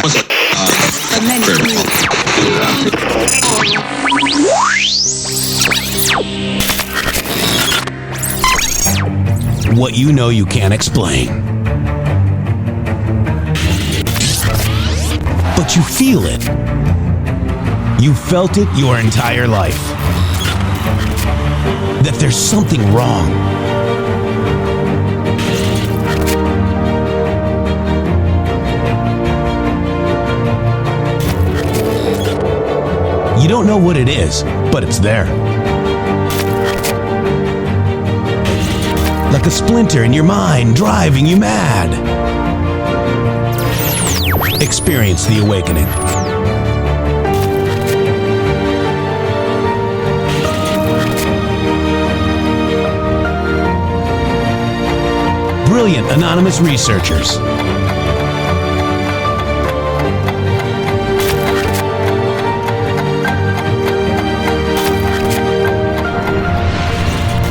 What you know you can't explain. But you feel it. You felt it your entire life. That there's something wrong. You don't know what it is, but it's there. Like a splinter in your mind, driving you mad. Experience the awakening. Brilliant anonymous researchers.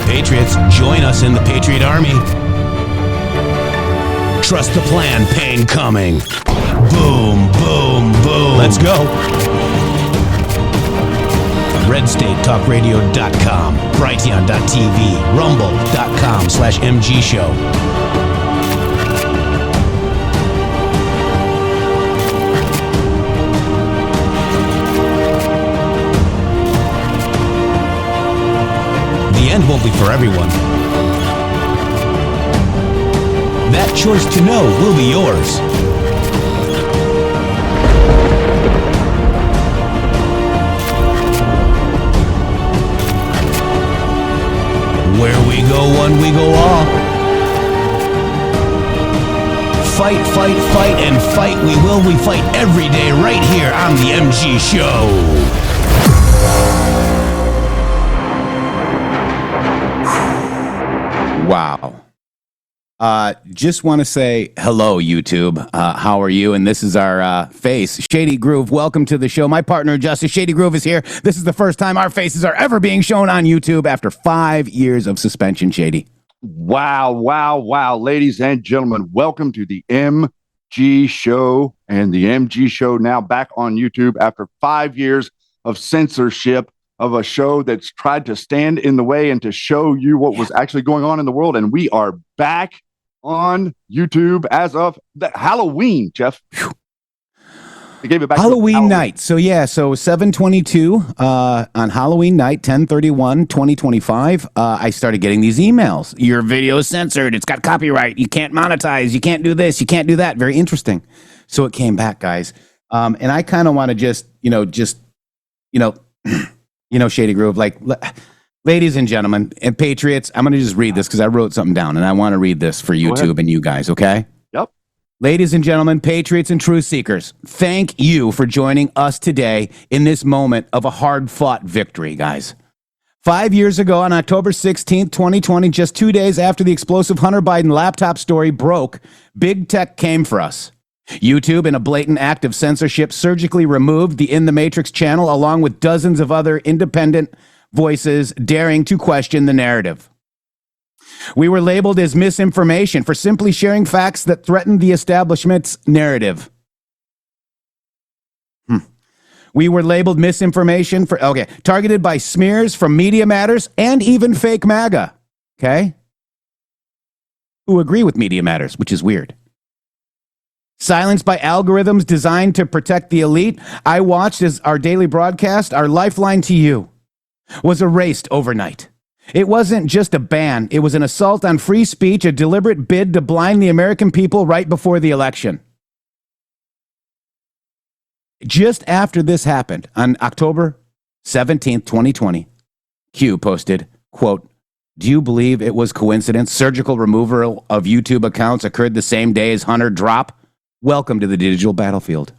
Patriots, join us in the Patriot Army. Trust the plan, pain coming. Boom, boom, boom. Let's go. RedStateTalkRadio.com, Brighteon.tv, Rumble.com/MG Show. The end won't be for everyone. That choice to know will be yours. Where we go one, we go all. Fight, fight, fight, and fight we will. We fight every day right here on the MG Show. Wow. Just want to say hello, YouTube. How are you? And this is our face, Shady Groove. Welcome to the show. My partner, Justice Shady Groove, is here. This is the first time our faces are ever being shown on YouTube after 5 years of suspension, Shady. Wow, wow, wow. Ladies and gentlemen, welcome to the MG Show. And the MG Show now back on YouTube after 5 years of censorship of a show that's tried to stand in the way and to show you what was actually going on in the world. And we are back on YouTube as of Halloween, Jeff. They gave it back Halloween night. So 7/22 on Halloween night, 10/31/2025. I started getting these emails. Your video is censored. It's got copyright. You can't monetize. You can't do this. You can't do that. Very interesting. So it came back, guys. And I kind of want to just Shady Groove, like, ladies and gentlemen and patriots, I'm going to just read this because I wrote something down and I want to read this for YouTube and you guys, okay? Yep. Ladies and gentlemen, patriots and truth seekers, thank you for joining us today in this moment of a hard-fought victory, guys. 5 years ago on October 16th, 2020, just 2 days after the explosive Hunter Biden laptop story broke, big tech came for us. YouTube, in a blatant act of censorship, surgically removed the In the Matrix channel along with dozens of other independent voices daring to question the narrative. We were labeled as misinformation for simply sharing facts that threatened the establishment's narrative. We were labeled misinformation targeted by smears from Media Matters and even fake MAGA, okay? Who agree with Media Matters, which is weird. Silenced by algorithms designed to protect the elite, I watched as our daily broadcast, our lifeline to you, was erased overnight. It wasn't just a ban. It was an assault on free speech, a deliberate bid to blind the American people right before the election. Just after this happened, on October 17th, 2020, Q posted, quote, "Do you believe it was coincidence? Surgical removal of YouTube accounts occurred the same day as Hunter drop? Welcome to the digital battlefield."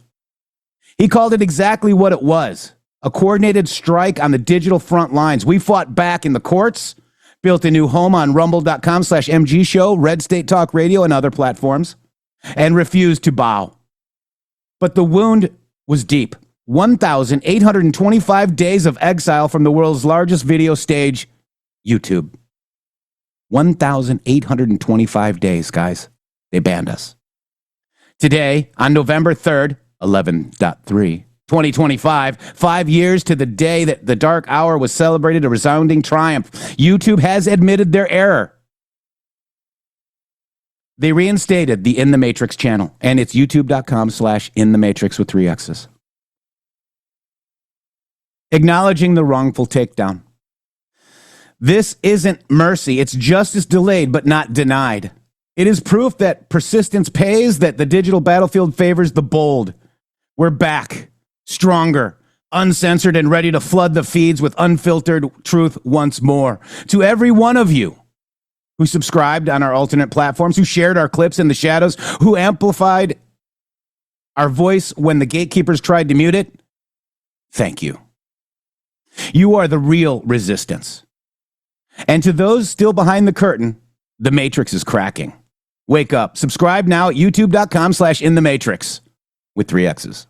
He called it exactly what it was. A coordinated strike on the digital front lines. We fought back in the courts, built a new home on rumble.com/MG Show, Red State Talk Radio, and other platforms, and refused to bow. But the wound was deep. 1,825 days of exile from the world's largest video stage, YouTube. 1,825 days, guys. They banned us. Today, on November 3rd, 11.3. 2025, 5 years to the day that the dark hour was celebrated a resounding triumph. YouTube has admitted their error. They reinstated the In the Matrix channel, and it's youtube.com/inthematrix with 3 X's. Acknowledging the wrongful takedown. This isn't mercy. It's justice delayed, but not denied. It is proof that persistence pays, that the digital battlefield favors the bold. We're back, stronger, uncensored, and ready to flood the feeds with unfiltered truth once more. To every one of you who subscribed on our alternate platforms, who shared our clips in the shadows, who amplified our voice when the gatekeepers tried to mute it, thank you. You are the real resistance. And to those still behind the curtain, the Matrix is cracking. Wake up. Subscribe now at youtube.com/inthematrix with 3 X's.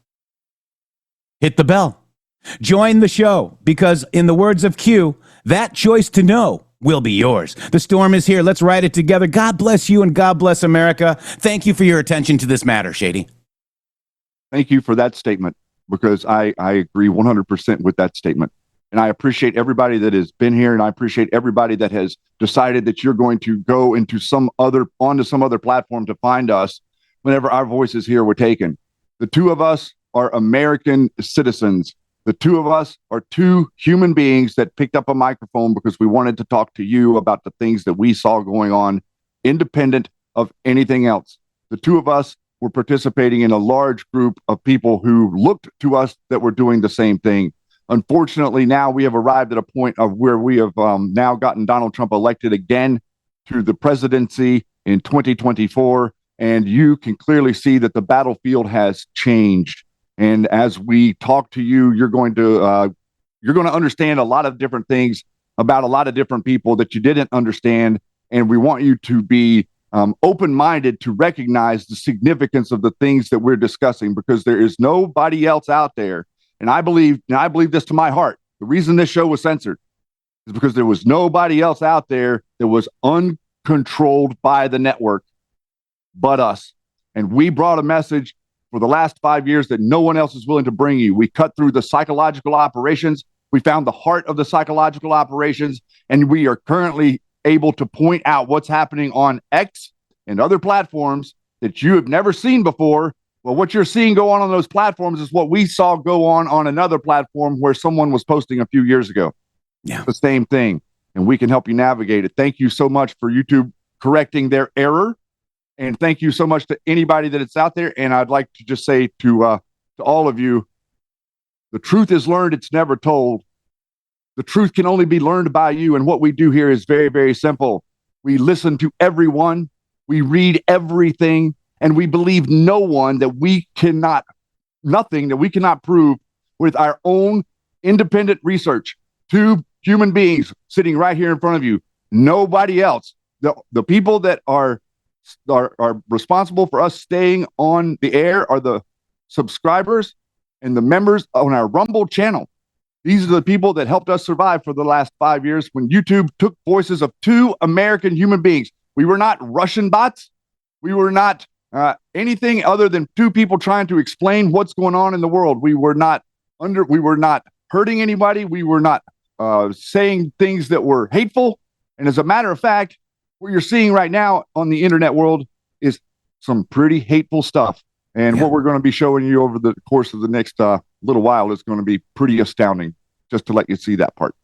Hit the bell. Join the show, because in the words of Q, that choice to know will be yours. The storm is here. Let's ride it together. God bless you and God bless America. Thank you for your attention to this matter, Shady. Thank you for that statement, because I agree 100% with that statement. And I appreciate everybody that has been here, and I appreciate everybody that has decided that you're going to go onto some other platform to find us whenever our voices here were taken. The two of us are American citizens. The two of us are two human beings that picked up a microphone because we wanted to talk to you about the things that we saw going on, independent of anything else. The two of us were participating in a large group of people who looked to us that were doing the same thing. Unfortunately, now we have arrived at a point of where we have now gotten Donald Trump elected again to the presidency in 2024, and you can clearly see that the battlefield has changed. And as we talk to you, you're going to understand a lot of different things about a lot of different people that you didn't understand, and we want you to be open-minded to recognize the significance of the things that we're discussing, because there is nobody else out there. And I believe this to my heart. The reason this show was censored is because there was nobody else out there that was uncontrolled by the network but us. And we brought a message for the last 5 years that no one else is willing to bring you. We cut through the psychological operations. We found the heart of the psychological operations, and we are currently able to point out what's happening on X and other platforms that you have never seen before. Well, what you're seeing go on those platforms is what we saw go on another platform where someone was posting a few years ago. Yeah. The same thing. And we can help you navigate it. Thank you so much for YouTube correcting their error. And thank you so much to anybody that it's out there. And I'd like to just say to all of you, the truth is learned, it's never told. The truth can only be learned by you. And what we do here is very, very simple. We listen to everyone. We read everything. And we believe nothing that we cannot prove with our own independent research. Two human beings sitting right here in front of you. Nobody else. The people that are responsible for us staying on the air are the subscribers and the members on our Rumble channel. These are the people that helped us survive for the last 5 years when YouTube took voices of two American human beings. We were not Russian bots. We were not anything other than two people trying to explain what's going on in the world. We were not hurting anybody. We were not saying things that were hateful. And as a matter of fact, what you're seeing right now on the internet world is some pretty hateful stuff. And what we're going to be showing you over the course of the next little while is going to be pretty astounding, just to let you see that part.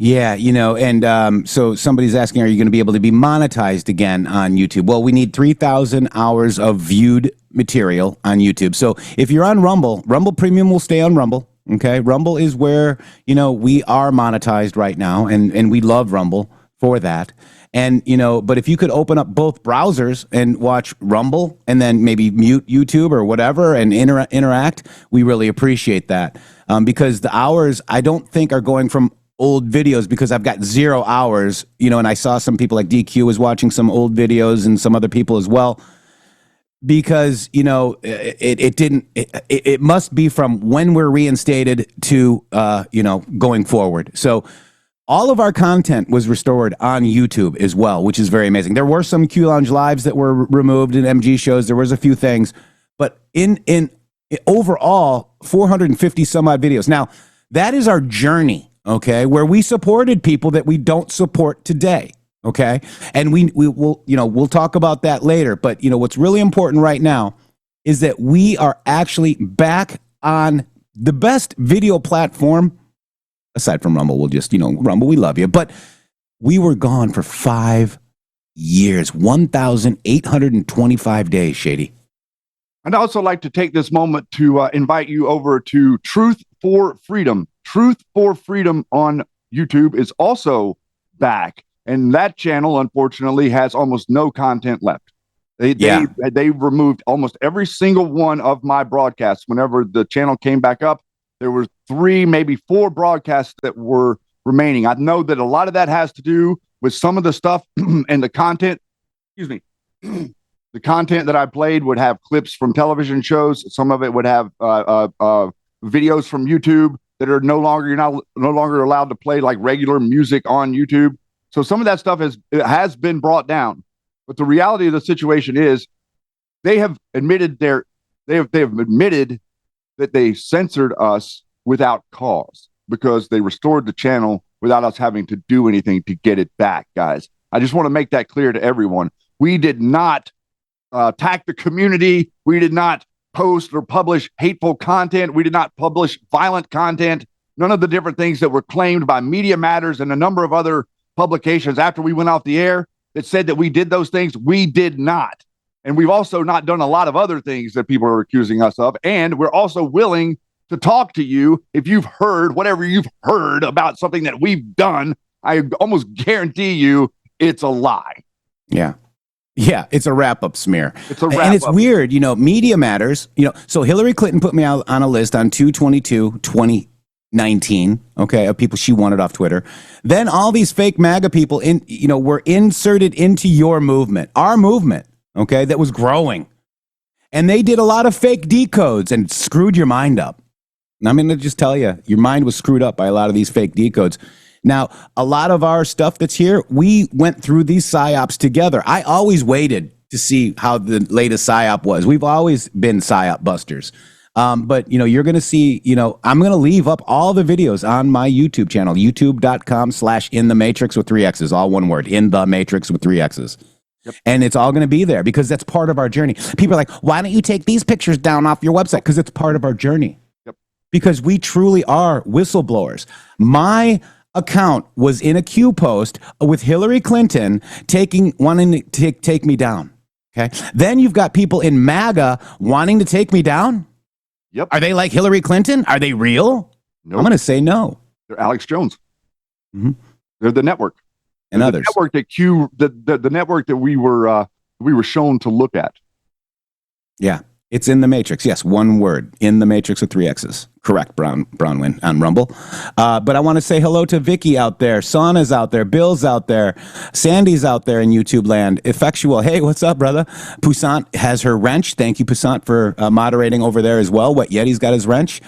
Yeah, and so somebody's asking, are you going to be able to be monetized again on YouTube? Well, we need 3,000 hours of viewed material on YouTube. So if you're on Rumble, Rumble Premium will stay on Rumble. Okay, Rumble is where, we are monetized right now, and we love Rumble for that. And, but if you could open up both browsers and watch Rumble and then maybe mute YouTube or whatever and interact, we really appreciate that. Because the hours, I don't think, are going from old videos, because I've got 0 hours, and I saw some people like DQ was watching some old videos and some other people as well, because, it must be from when we're reinstated to, going forward. So all of our content was restored on YouTube as well, which is very amazing. There were some Q Lounge lives that were removed in MG shows. There was a few things, but in Overall, 450 some odd videos. Now, that is our journey, okay, where we supported people that we don't support today, okay? And we will, we'll talk about that later. But, what's really important right now is that we are actually back on the best video platform, aside from Rumble. We'll just, Rumble, we love you. But we were gone for 5 years, 1,825 days, Shady. I'd also like to take this moment to invite you over to Truth for Freedom. Truth for Freedom on YouTube is also back. And that channel, unfortunately, has almost no content left. They removed almost every single one of my broadcasts. Whenever the channel came back up, there were 3, maybe 4 broadcasts that were remaining. I know that a lot of that has to do with some of the stuff and the content. Excuse me. The content that I played would have clips from television shows. Some of it would have videos from YouTube that are no longer allowed to play like regular music on YouTube. So some of that stuff has been brought down. But the reality of the situation is, they have admitted that they censored us without cause, because they restored the channel without us having to do anything to get it back, guys. I just want to make that clear to everyone. We did not attack the community. We did not post or publish hateful content. We did not publish violent content. None of the different things that were claimed by Media Matters and a number of other publications after we went off the air that said that we did those things. We did not. And we've also not done a lot of other things that people are accusing us of. And we're also willing to talk to you if you've heard whatever you've heard about something that we've done. I almost guarantee you it's a lie. Yeah. Yeah, it's a wrap-up smear. It's a wrap-up. And it's weird, Media Matters, so Hillary Clinton put me out on a list on 2/22/2019, okay, of people she wanted off Twitter. Then all these fake MAGA people were inserted into your movement, our movement, okay, that was growing. And they did a lot of fake decodes and screwed your mind up. And I'm going to just tell you, your mind was screwed up by a lot of these fake decodes. Now, a lot of our stuff that's here, we went through these PsyOps together. I always waited to see how the latest PsyOp was. We've always been PsyOp busters. But, you're going to see, I'm going to leave up all the videos on my YouTube channel, youtube.com/inthematrix with 3 X's, all one word, in the matrix with 3 X's. Yep. And it's all going to be there because that's part of our journey. People are like, why don't you take these pictures down off your website? Because it's part of our journey. Yep. Because we truly are whistleblowers. My account was in a Q post with Hillary Clinton wanting to take me down. Okay. Then you've got people in MAGA wanting to take me down. Yep. Are they like Hillary Clinton? Are they real? Nope. I'm going to say no. They're Alex Jones. Mm-hmm. They're the network. And others. The network that the network that we were shown to look at. Yeah. It's in the Matrix. Yes, one word. In the Matrix with 3 X's. Correct, Bronwyn on Rumble. But I want to say hello to Vicky out there. Sauna's out there. Bill's out there. Sandy's out there in YouTube land. Effectual. Hey, what's up, brother? Poussant has her wrench. Thank you, Poussant, for moderating over there as well. Wet Yeti's got his wrench.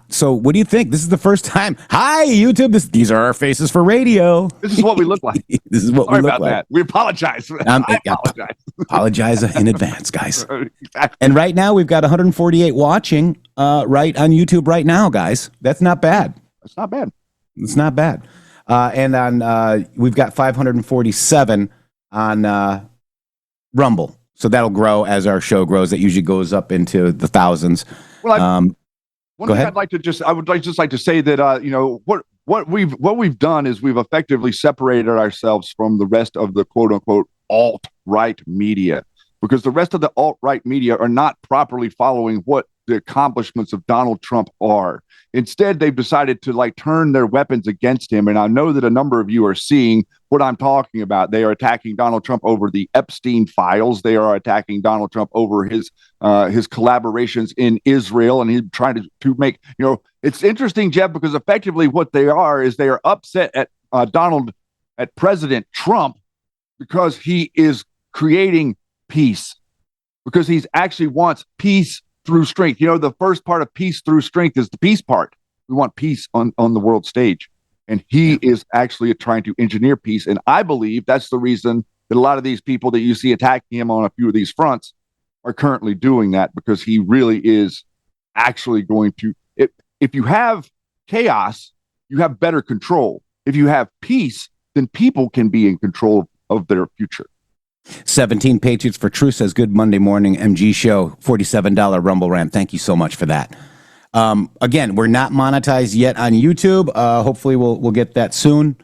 So what do you think? This is the first time. Hi, YouTube. These are our faces for radio. This is what we look like. This is what Sorry we look about like. That. We apologize. I apologize. Apologize in advance, guys. And right now we've got 148 watching right on YouTube right now, guys. That's not bad. That's not bad. It's not bad. And on we've got 547 on Rumble. So that'll grow as our show grows. It usually goes up into the thousands. Well, one thing I would like to say that what we've done is we've effectively separated ourselves from the rest of the quote unquote alt-right media, because the rest of the alt-right media are not properly following what the accomplishments of Donald Trump are. Instead, they've decided to turn their weapons against him. And I know that a number of you are seeing what I'm talking about. They are attacking Donald Trump over the Epstein files. They are attacking Donald Trump over his collaborations in Israel. And he's trying to make, it's interesting, Jeff, because effectively what they are upset at at President Trump because he is creating peace, because he actually wants peace through strength. The first part of peace through strength is the peace part. We want peace on the world stage. And he is actually trying to engineer peace. And I believe that's the reason that a lot of these people that you see attacking him on a few of these fronts are currently doing that, because he really is actually going to, if you have chaos, you have better control. If you have peace, then people can be in control of their future. 17 Patriots for Truth says, good Monday morning, MG show, $47 Rumble rant. Thank you so much for that. Again, we're not monetized yet on YouTube. Hopefully we'll get that soon.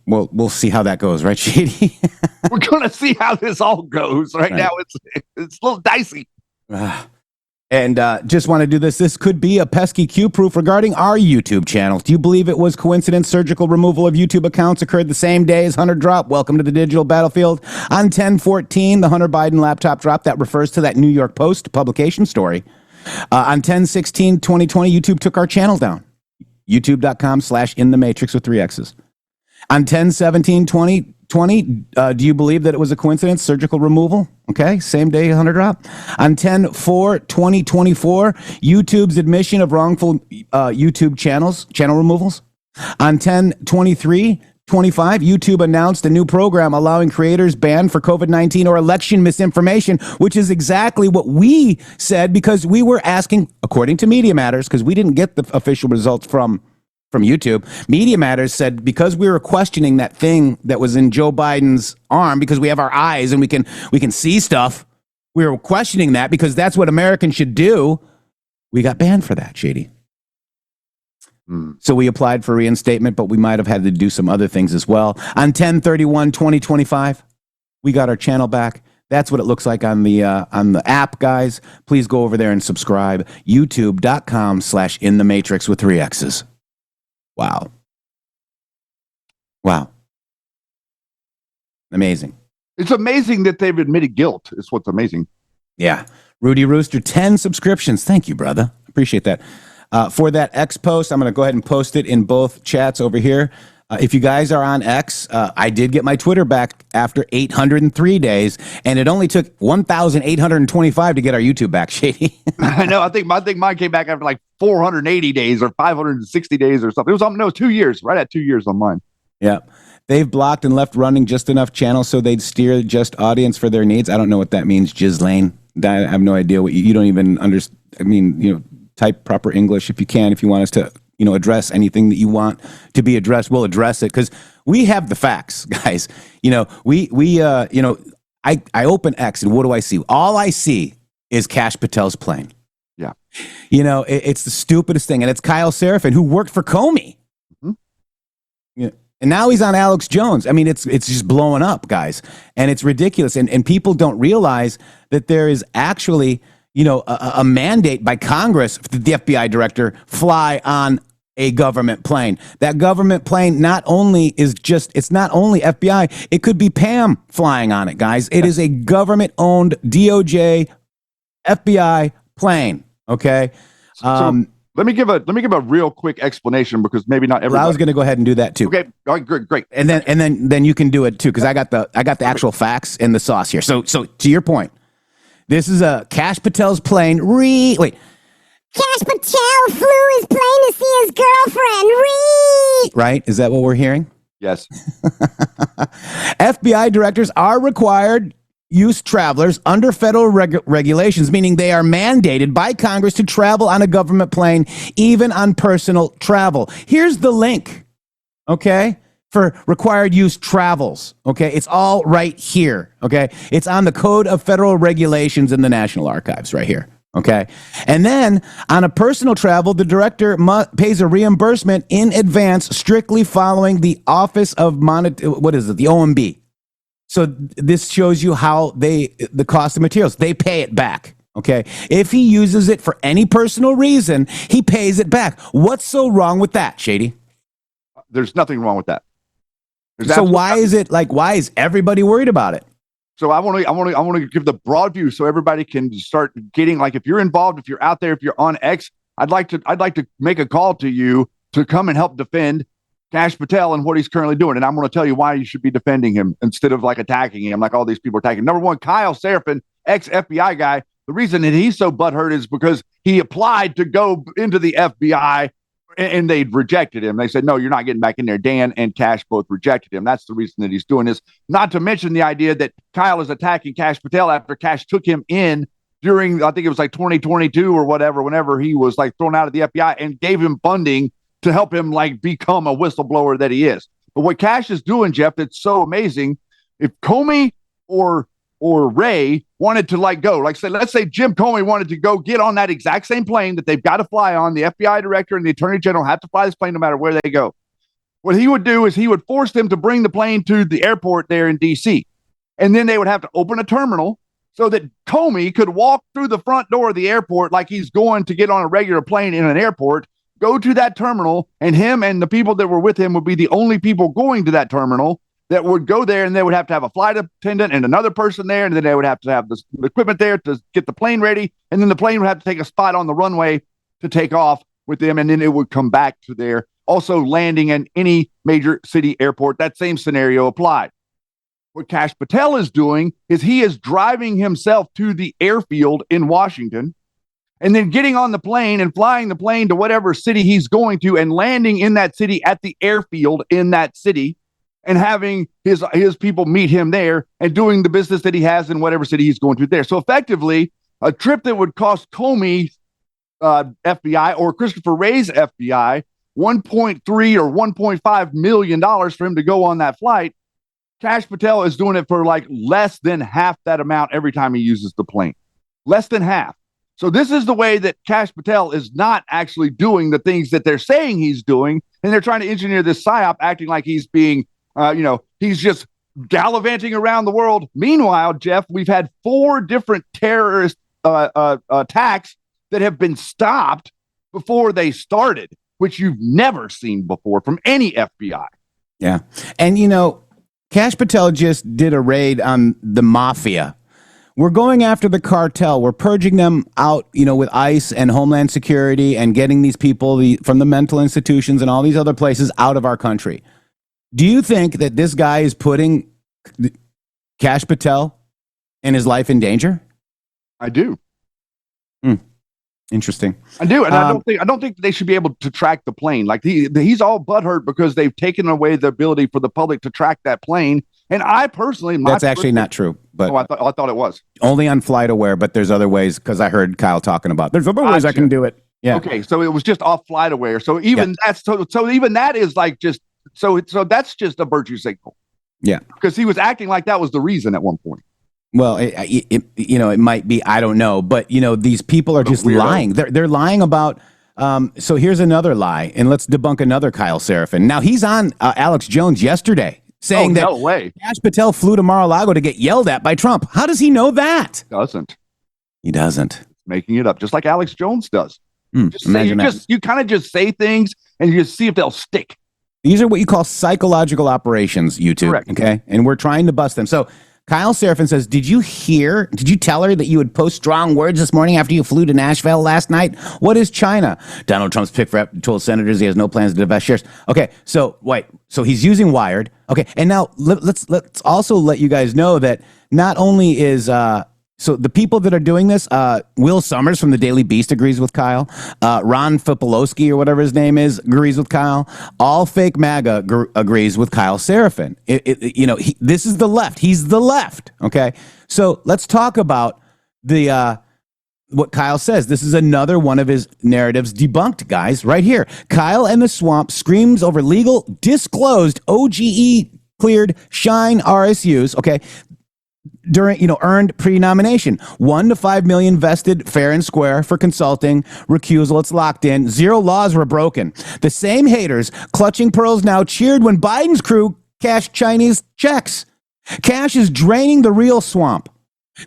We'll see how that goes, right, Shady? We're going to see how this all goes. Right now, it's a little dicey. And just want to do this. This could be a pesky Q-proof regarding our YouTube channel. Do you believe it was coincidence surgical removal of YouTube accounts occurred the same day as Hunter drop? Welcome to the digital battlefield. On 10/14, the Hunter Biden laptop drop, that refers to that New York Post publication story. On 10/16/2020, YouTube took our channel down. YouTube.com/inthematrix with 3 X's. On 10/17/2020, do you believe that it was a coincidence, surgical removal? Okay, same day Hunter drop. On 10/4/2024, YouTube's admission of wrongful YouTube channel removals. On 10/23/25, YouTube announced a new program allowing creators banned for COVID-19 or election misinformation, which is exactly what we said, because we were asking, according to Media Matters, because we didn't get the official results from YouTube. Media Matters said, because we were questioning that thing that was in Joe Biden's arm, because we have our eyes and we can see stuff, we were questioning that because that's what Americans should do. We got banned for that, Shady. So we applied for reinstatement, but we might have had to do some other things as well. On 10/31/2025, we got our channel back. That's what it looks like on the app, guys. Please go over there and subscribe. YouTube.com/inthematrix with 3 X's. Wow. Amazing. It's amazing that they've admitted guilt. It's what's amazing. Yeah. Rudy Rooster, 10 subscriptions. Thank you, brother. Appreciate that. For that X post, I'm going to go ahead and post it in both chats over here. If you guys are on X, I did get my Twitter back after 803 days, and it only took 1,825 to get our YouTube back, Shady. I know. I think mine came back after like 480 days or 560 days or something. It was 2 years, right at 2 years on mine. Yeah. They've blocked and left running just enough channels so they'd steer just audience for their needs. I don't know what that means, Ghislaine. I have no idea what you don't even understand. I mean, type proper English if you can, if you want us to, address anything that you want to be addressed, we'll address it, because we have the facts, guys. I open X and what do I see? All I see is Kash Patel's plane. Yeah. It's the stupidest thing. And it's Kyle Seraphin, who worked for Comey. Mm-hmm. And now he's on Alex Jones. I mean, it's just blowing up, guys. And it's ridiculous. And people don't realize that there is actually, a mandate by Congress that the FBI director fly on a government plane. That government plane it's not only FBI, it could be Pam flying on it, guys. It is a government-owned DOJ FBI plane, okay? So let me give a real quick explanation, because maybe not everybody. Well, I was going to go ahead and do that too. Okay, all right, great. And then you can do it too, because I got the actual facts and the sauce here. So to your point, this is a Kash Patel's plane. Kash Patel flew his plane to see his girlfriend. Right? Is that what we're hearing? Yes. FBI directors are required use travelers under federal regulations, meaning they are mandated by Congress to travel on a government plane, even on personal travel. Here's the link, okay, for required use travels, okay? It's all right here, okay? It's on the Code of Federal Regulations in the National Archives right here, okay? And then on a personal travel, the director pays a reimbursement in advance, strictly following the Office of the OMB. So this shows you how the cost of materials, they pay it back, okay? If he uses it for any personal reason, he pays it back. What's so wrong with that, Shady? There's nothing wrong with that. So why is everybody worried about it? So I want to give the broad view so everybody can start getting, like, if you're involved, if you're out there, if you're on X, I'd like to make a call to you to come and help defend Kash Patel and what he's currently doing. And I'm going to tell you why you should be defending him instead of attacking him like all these people are attacking. Number one, Kyle Seraphin, ex-FBI guy. The reason that he's so butthurt is because he applied to go into the FBI and they rejected him. They said, no, you're not getting back in there. Dan and Kash both rejected him. That's the reason that he's doing this. Not to mention the idea that Kyle is attacking Kash Patel after Kash took him in during, I think it was like 2022 or whatever, whenever he was like thrown out of the FBI, and gave him funding to help him like become a whistleblower that he is. But what Kash is doing, Jeff, that's so amazing. If Comey or Ray wanted to like go, like say, let's say Jim Comey wanted to go get on that exact same plane that they've got to fly on, the FBI director and the attorney general have to fly this plane no matter where they go. What he would do is he would force them to bring the plane to the airport there in DC. And then they would have to open a terminal so that Comey could walk through the front door of the airport like he's going to get on a regular plane in an airport, go to that terminal, and him and the people that were with him would be the only people going to that terminal that would go there, and they would have to have a flight attendant and another person there, and then they would have to have the equipment there to get the plane ready, and then the plane would have to take a spot on the runway to take off with them, and then it would come back to there. Also landing in any major city airport, that same scenario applied. What Kash Patel is doing is he is driving himself to the airfield in Washington, and then getting on the plane and flying the plane to whatever city he's going to and landing in that city at the airfield in that city, and having his people meet him there and doing the business that he has in whatever city he's going to there. So effectively, a trip that would cost Comey FBI or Christopher Wray's FBI $1.3 or $1.5 million for him to go on that flight, Kash Patel is doing it for like less than half that amount every time he uses the plane. Less than half. So this is the way that Kash Patel is not actually doing the things that they're saying he's doing, and they're trying to engineer this PSYOP, acting like he's being he's just gallivanting around the world. Meanwhile, Jeff, we've had 4 different terrorist attacks that have been stopped before they started, which you've never seen before from any FBI. Yeah. And, Kash Patel just did a raid on the mafia. We're going after the cartel. We're purging them out, with ICE and Homeland Security and getting these people from the mental institutions and all these other places out of our country. Do you think that this guy is putting Kash Patel and his life in danger? I do. Interesting. I do, and I don't think they should be able to track the plane. Like he's all butthurt because they've taken away the ability for the public to track that plane. And I personally, that's actually not true. But I thought it was only on FlightAware. But there's other ways, because I heard Kyle talking about there's other ways I can do it. Yeah. Okay, so it was just off FlightAware. So even so even that is like just. So that's just a virtue signal. Yeah. Because he was acting like that was the reason at one point. Well, it might be, I don't know. But, these people are just lying. They're lying about. So here's another lie. And let's debunk another Kyle Seraphin. Now, he's on Alex Jones yesterday saying that Kash Patel flew to Mar-a-Lago to get yelled at by Trump. How does he know that? He doesn't. Making it up, just like Alex Jones does. You kind of just say things and you just see if they'll stick. These are what you call psychological operations, YouTube. Correct. Okay. And we're trying to bust them. So Kyle Seraphin says, did you tell her that you would post strong words this morning after you flew to Nashville last night? What is China? Donald Trump's pick for told senators he has no plans to divest shares. Okay. So he's using Wired. Okay. And now let's also let you guys know that not only is, so the people that are doing this, Will Summers from the Daily Beast agrees with Kyle. Ron Fipolowski or whatever his name is agrees with Kyle. All Fake MAGA agrees with Kyle Seraphin. This is the left. He's the left. Okay, so let's talk about what Kyle says. This is another one of his narratives debunked, guys. Right here, Kyle and the Swamp screams over legal disclosed OGE cleared Shine RSUs. Okay. During, earned pre-nomination, 1 to 5 million vested fair and square for consulting, recusal, it's locked in, 0 laws were broken. The same haters clutching pearls now cheered when Biden's crew cashed Chinese checks. Kash is draining the real swamp.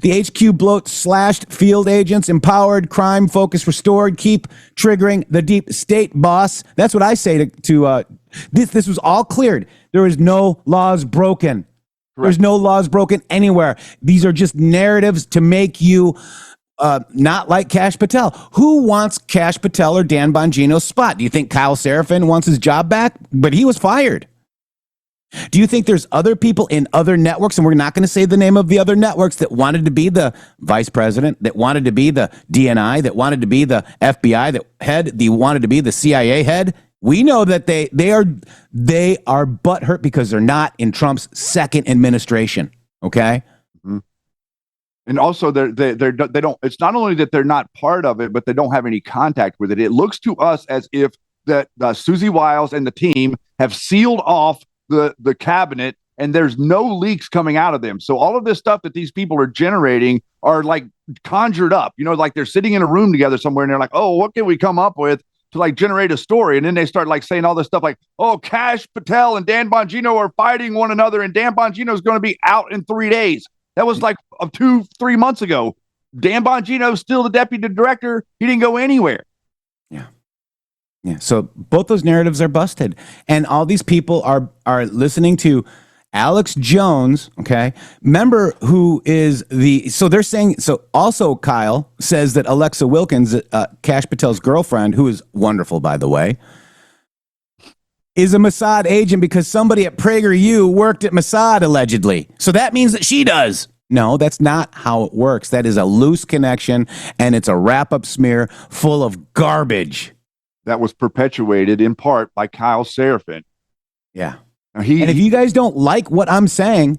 The HQ bloat slashed field agents, empowered, crime focus restored, keep triggering the deep state boss. That's what I say to this was all cleared. There is no laws broken. There's no laws broken anywhere. These are just narratives to make you not like Kash Patel. Who wants Kash Patel or Dan Bongino's spot? Do you think Kyle Seraphin wants his job back? But he was fired. Do you think there's other people in other networks, and we're not going to say the name of the other networks, that wanted to be the vice president, that wanted to be the DNI, that wanted to be the FBI that wanted to be the CIA head? We know that they are butthurt because they're not in Trump's second administration. Okay. Mm-hmm. And also, they don't. It's not only that they're not part of it, but they don't have any contact with it. It looks to us as if that Susie Wiles and the team have sealed off the cabinet, and there's no leaks coming out of them. So all of this stuff that these people are generating are like conjured up. You know, like they're sitting in a room together somewhere, and they're like, "Oh, what can we come up with to like generate a story?" And then they start like saying all this stuff like, "Oh, Kash Patel and Dan Bongino are fighting one another, and Dan Bongino is going to be out in 3 days." That was like 2-3 months ago. Dan Bongino is still the deputy director. He didn't go anywhere. Yeah. Yeah. So both those narratives are busted. And all these people are listening to Alex Jones. Okay. Remember who is so they're saying, so also Kyle says that Alexa Wilkins, Kash Patel's girlfriend, who is wonderful, by the way, is a Mossad agent because somebody at PragerU worked at Mossad, allegedly. So that means that she does. No, that's not how it works. That is a loose connection, and it's a wrap-up smear full of garbage. That was perpetuated in part by Kyle Seraphin. Yeah. Now and if you guys don't like what I'm saying,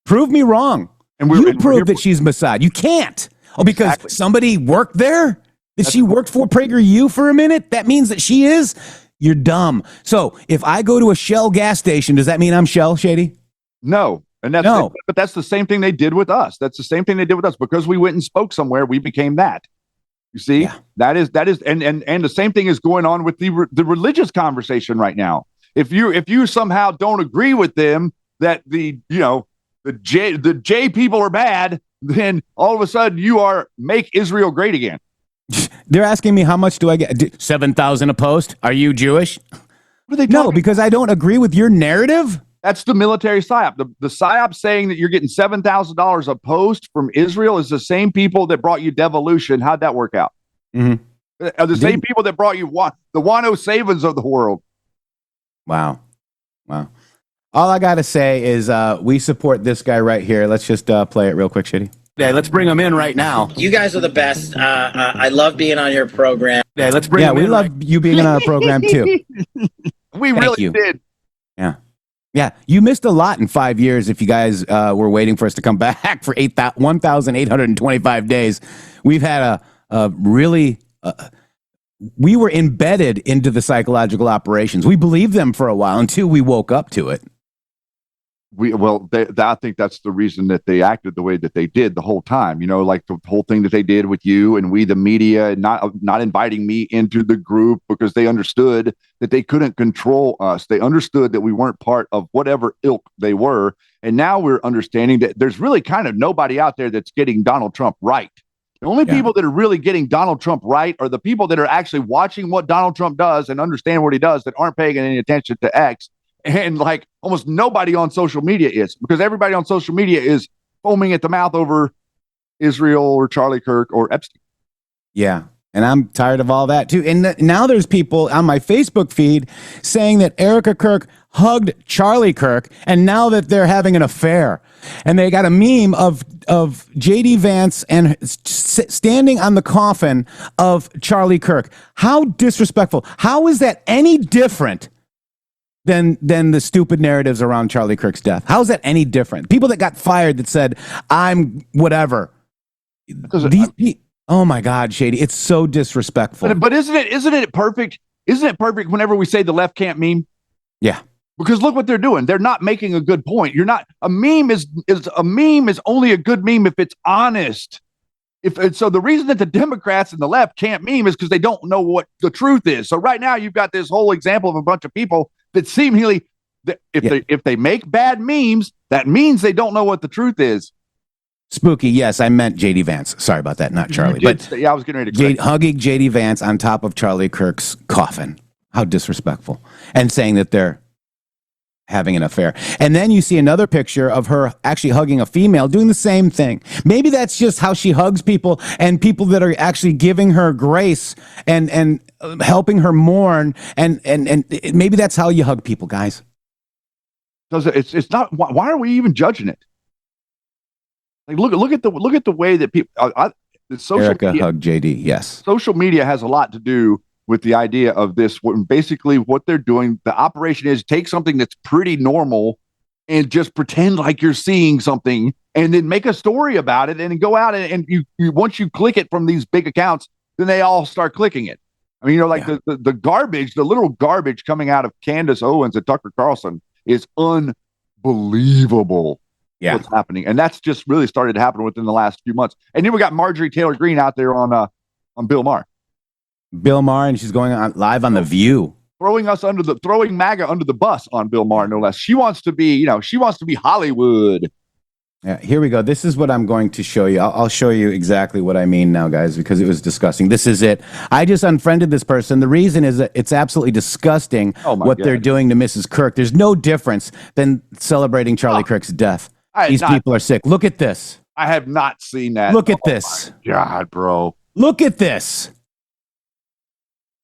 prove me wrong. And you prove that she's Mossad. You can't. Oh, because somebody worked there? She worked for PragerU for a minute? That means that she is? You're dumb. So if I go to a Shell gas station, does that mean I'm Shell, Shady? No. And that's no. But that's the same thing they did with us. That's the same thing they did with us. Because we went and spoke somewhere, we became that. You see? Yeah. That is and the same thing is going on with the religious conversation right now. If you somehow don't agree with them that the J people are bad, then all of a sudden you are make Israel great again. They're asking me how much do I get? 7,000 a post. Are you Jewish? What are they No, because I don't agree with your narrative. That's the military PSYOP. The PSYOP saying that you're getting $7,000 a post from Israel is the same people that brought you devolution. How'd that work out? Mm-hmm. Are the same people that brought you the 107s of the world. Wow. All I got to say is we support this guy right here. Let's just play it real quick, Shitty. Okay, let's bring him in right now. You guys are the best. I love being on your program. Okay, let's bring him in. Yeah, we love you being on our program too. We really did. Yeah. Yeah, you missed a lot in 5 years if you guys were waiting for us to come back for 1,825 days. We've had a really... we were embedded into the psychological operations. We believed them for a while until we woke up to it. I think that's the reason that they acted the way that they did the whole time. You know, like the whole thing that they did with you and we, the media, and not inviting me into the group because they understood that they couldn't control us. They understood that we weren't part of whatever ilk they were. And now we're understanding that there's really kind of nobody out there that's getting Donald Trump right. The only people that are really getting Donald Trump right are the people that are actually watching what Donald Trump does and understand what he does that aren't paying any attention to X. And like almost nobody on social media is, because everybody on social media is foaming at the mouth over Israel or Charlie Kirk or Epstein. Yeah. And I'm tired of all that too. And now there's people on my Facebook feed saying that Erica Kirk hugged Charlie Kirk, and now that they're having an affair. And they got a meme of JD Vance and standing on the coffin of Charlie Kirk. How disrespectful. How is that any different than the stupid narratives around Charlie Kirk's death? How is that any different? People that got fired that said, I'm whatever. Oh my God, Shady. It's so disrespectful. But isn't it perfect? Isn't it perfect whenever we say the left can't meme? Yeah. Because look what they're doing. They're not making a good point. A meme is only a good meme if it's honest. So the reason that the Democrats and the left can't meme is because they don't know what the truth is. So right now you've got this whole example of a bunch of people that seemingly, if they make bad memes, that means they don't know what the truth is. Spooky. Yes, I meant JD Vance. Sorry about that, not Charlie. I was getting ready to hugging JD Vance on top of Charlie Kirk's coffin. How disrespectful. And saying that they're having an affair. And then you see another picture of her actually hugging a female doing the same thing. Maybe that's just how she hugs people, and people that are actually giving her grace and helping her mourn. And maybe that's how you hug people, guys. It's not. Why are we even judging it? Like look at the way that people. The social Erica media, hug JD. Yes. social media has a lot to do with the idea of this. Basically, what they're doing, the operation is take something that's pretty normal and just pretend like you're seeing something, and then make a story about it, and then go out and you once you click it from these big accounts, then they all start clicking it. I mean, the garbage, the little garbage coming out of Candace Owens and Tucker Carlson is unbelievable. Yeah. What's happening, and that's just really started to happen within the last few months. And then we got Marjorie Taylor Greene out there on Bill Maher. Bill Maher, and she's going on live on The View, throwing MAGA under the bus on Bill Maher, no less. She wants to be Hollywood. Yeah, here we go. This is what I'm going to show you. I'll show you exactly what I mean now, guys, because it was disgusting. This is it. I just unfriended this person. The reason is that it's absolutely disgusting what they're doing to Mrs. Kirk. There's no difference than celebrating Charlie Kirk's death. These people are sick. Look at this. I have not seen that. Look at this. God, bro. Look at this.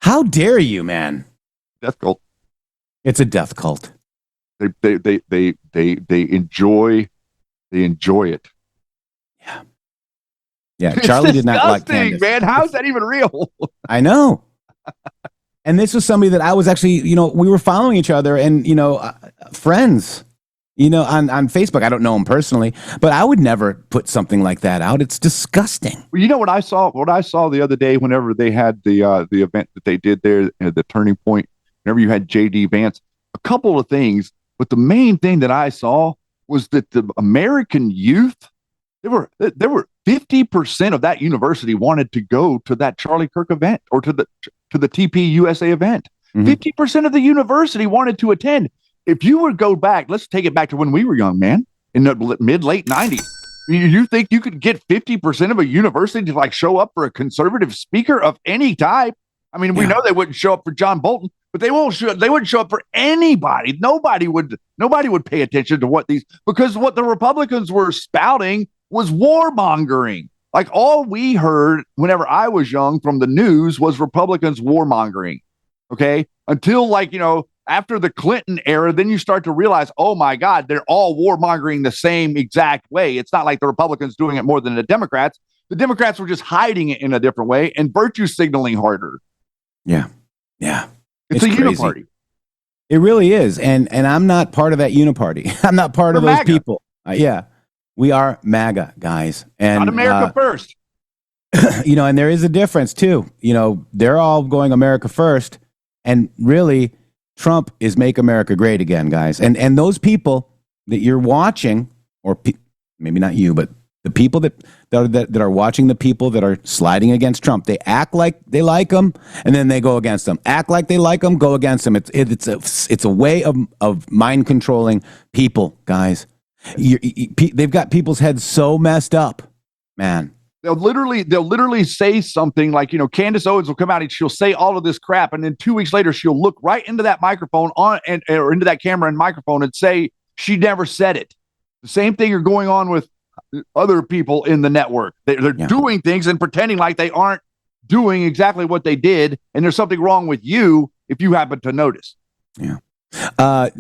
How dare you, man? Death cult. It's a death cult. They enjoy it. Yeah. Yeah. Charlie did not like Candace. Man, how is that even real? I know. And this was somebody that I was actually, we were following each other and, friends, on Facebook. I don't know him personally, but I would never put something like that out. It's disgusting. Well, you know what I saw? What I saw the other day, whenever they had the event that they did there at the Turning Point, whenever you had JD Vance, a couple of things, but the main thing that I saw was that the American youth, there were 50% of that university wanted to go to that Charlie Kirk event or to the TP USA event. 50% of the university wanted to attend. If you would go back, let's take it back to when we were young, man, in the late 90s. You think you could get 50% of a university to show up for a conservative speaker of any type? I mean, we know they wouldn't show up for John Bolton, but they wouldn't show up for anybody. Nobody would pay attention to because what the Republicans were spouting was warmongering. Like, all we heard whenever I was young from the news was Republicans warmongering. Okay. Until after the Clinton era, then you start to realize, oh my God, they're all warmongering the same exact way. It's not like the Republicans doing it more than the Democrats. The Democrats were just hiding it in a different way and virtue signaling harder. Yeah. Yeah. It's a uniparty. It really is. And I'm not part of that uniparty. I'm not part of those people. Yeah. We are MAGA, guys. And not America first. And there is a difference too. They're all going America first. And really, Trump is make America great again, guys. And those people that you're watching, or maybe not you, but the people that are watching the people that are sliding against Trump, they act like they like him, and then they go against them. Act like they like him, go against them. It's a way of mind controlling people, guys. They've got people's heads so messed up, man. They'll literally say something like, Candace Owens will come out and she'll say all of this crap, and then 2 weeks later she'll look right into that microphone or into that camera and microphone and say she never said it. The same thing are going on with other people in the network. They're doing things and pretending like they aren't doing exactly what they did, and there's something wrong with you if you happen to notice. Yeah.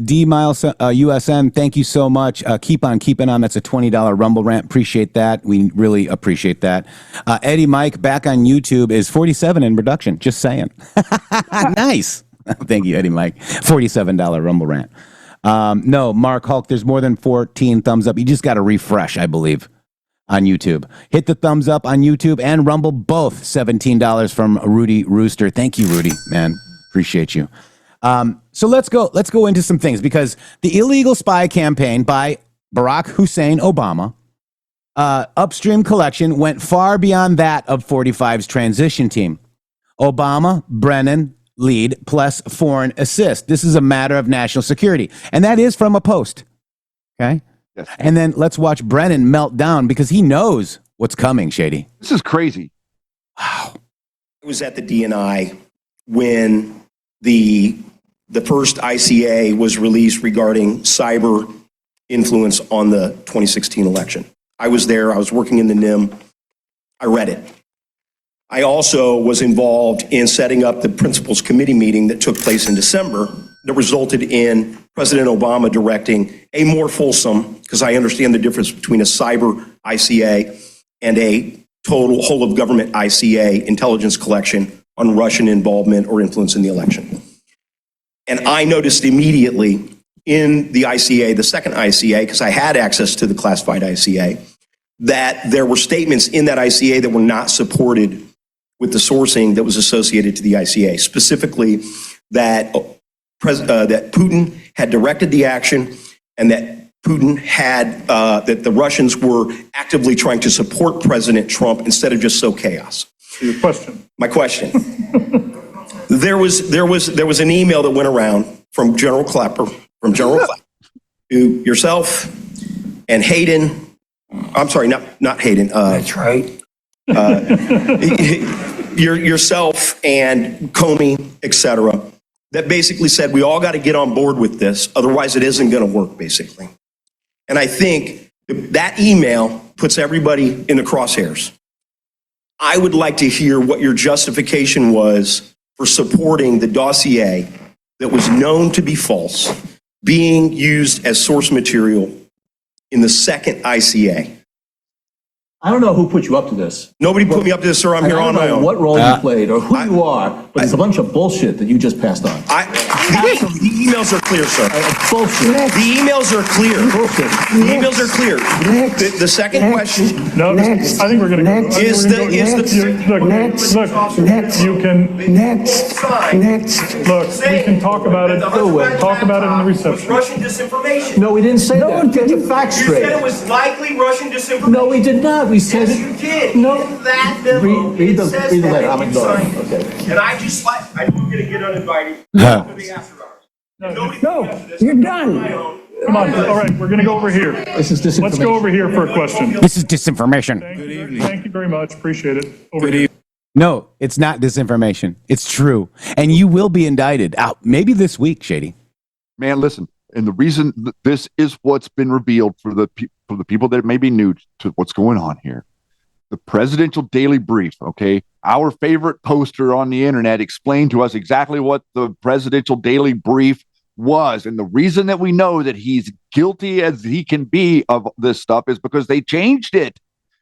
D Miles USN, thank you so much. Keep on keeping on. That's a $20 Rumble rant. Appreciate that. We really appreciate that. Eddie Mike back on YouTube is 47 in production. Just saying. Nice. Thank you, Eddie Mike. $47 Rumble rant. No, Mark Hulk, there's more than 14 thumbs up. You just got to refresh, I believe, on YouTube. Hit the thumbs up on YouTube and Rumble, both $17 from Rudy Rooster. Thank you, Rudy, man. Appreciate you. So let's go into some things, because the illegal spy campaign by Barack Hussein Obama, upstream collection went far beyond that of 45's transition team. Obama, Brennan, lead plus foreign assist. This is a matter of national security. And that is from a post. Okay. Yes. And then let's watch Brennan melt down because he knows what's coming, Shady. This is crazy. Wow. I was at the DNI when the first ICA was released regarding cyber influence on the 2016 election. I was there. I was working in the NIM. I read it. I also was involved in setting up the principals committee meeting that took place in December that resulted in President Obama directing a more fulsome, because I understand the difference between a cyber ICA and a total whole of government ICA intelligence collection on Russian involvement or influence in the election. And I noticed immediately in the ICA, the second ICA, because I had access to the classified ICA, that there were statements in that ICA that were not supported with the sourcing that was associated to the ICA, specifically that that Putin had directed the action and that Putin had, that the Russians were actively trying to support President Trump instead of just sow chaos. Your question. My question. There was an email that went around from General Clapper, to yourself and Hayden. I'm sorry, not Hayden. That's right. Yourself and Comey, etc. That basically said we all got to get on board with this, otherwise it isn't going to work, basically. And I think that email puts everybody in the crosshairs. I would like to hear what your justification was for supporting the dossier that was known to be false being used as source material in the second ICA. I don't know who put you up to this. Nobody put me up to this, sir. I'm here on my I don't own. know what role you played or who you are, but it's a bunch of bullshit that you just passed on. The emails are clear, sir. Bullshit. The emails are clear. Bullshit. The emails are clear. The second question No, I think we're going to go. is the Look, you can, look, we can talk about it. Talk about it in the reception. Russian disinformation. No, we didn't say that. Get your facts You said straight. it was likely Russian disinformation. No, we did not. We said Yes, you did. No. In that memo, Read the it says letter. that I'm you ignoring. signed it. Okay. And I just I knew we were going to get uninvited. After hours. No, You're done. come on. All right, we're going to go over here. This is disinformation. Let's go over here for a question. This is disinformation. Thank you very much. Appreciate it. Over here. No, it's not disinformation. It's true. And you will be indicted out maybe this week, Shady. Man, listen, and the reason this is what's been revealed for the people that may be new to what's going on here. The Presidential Daily Brief, okay? Our favorite poster on the internet explained to us exactly what the Presidential Daily Brief was. And the reason that we know that he's guilty as he can be of this stuff is because they changed it.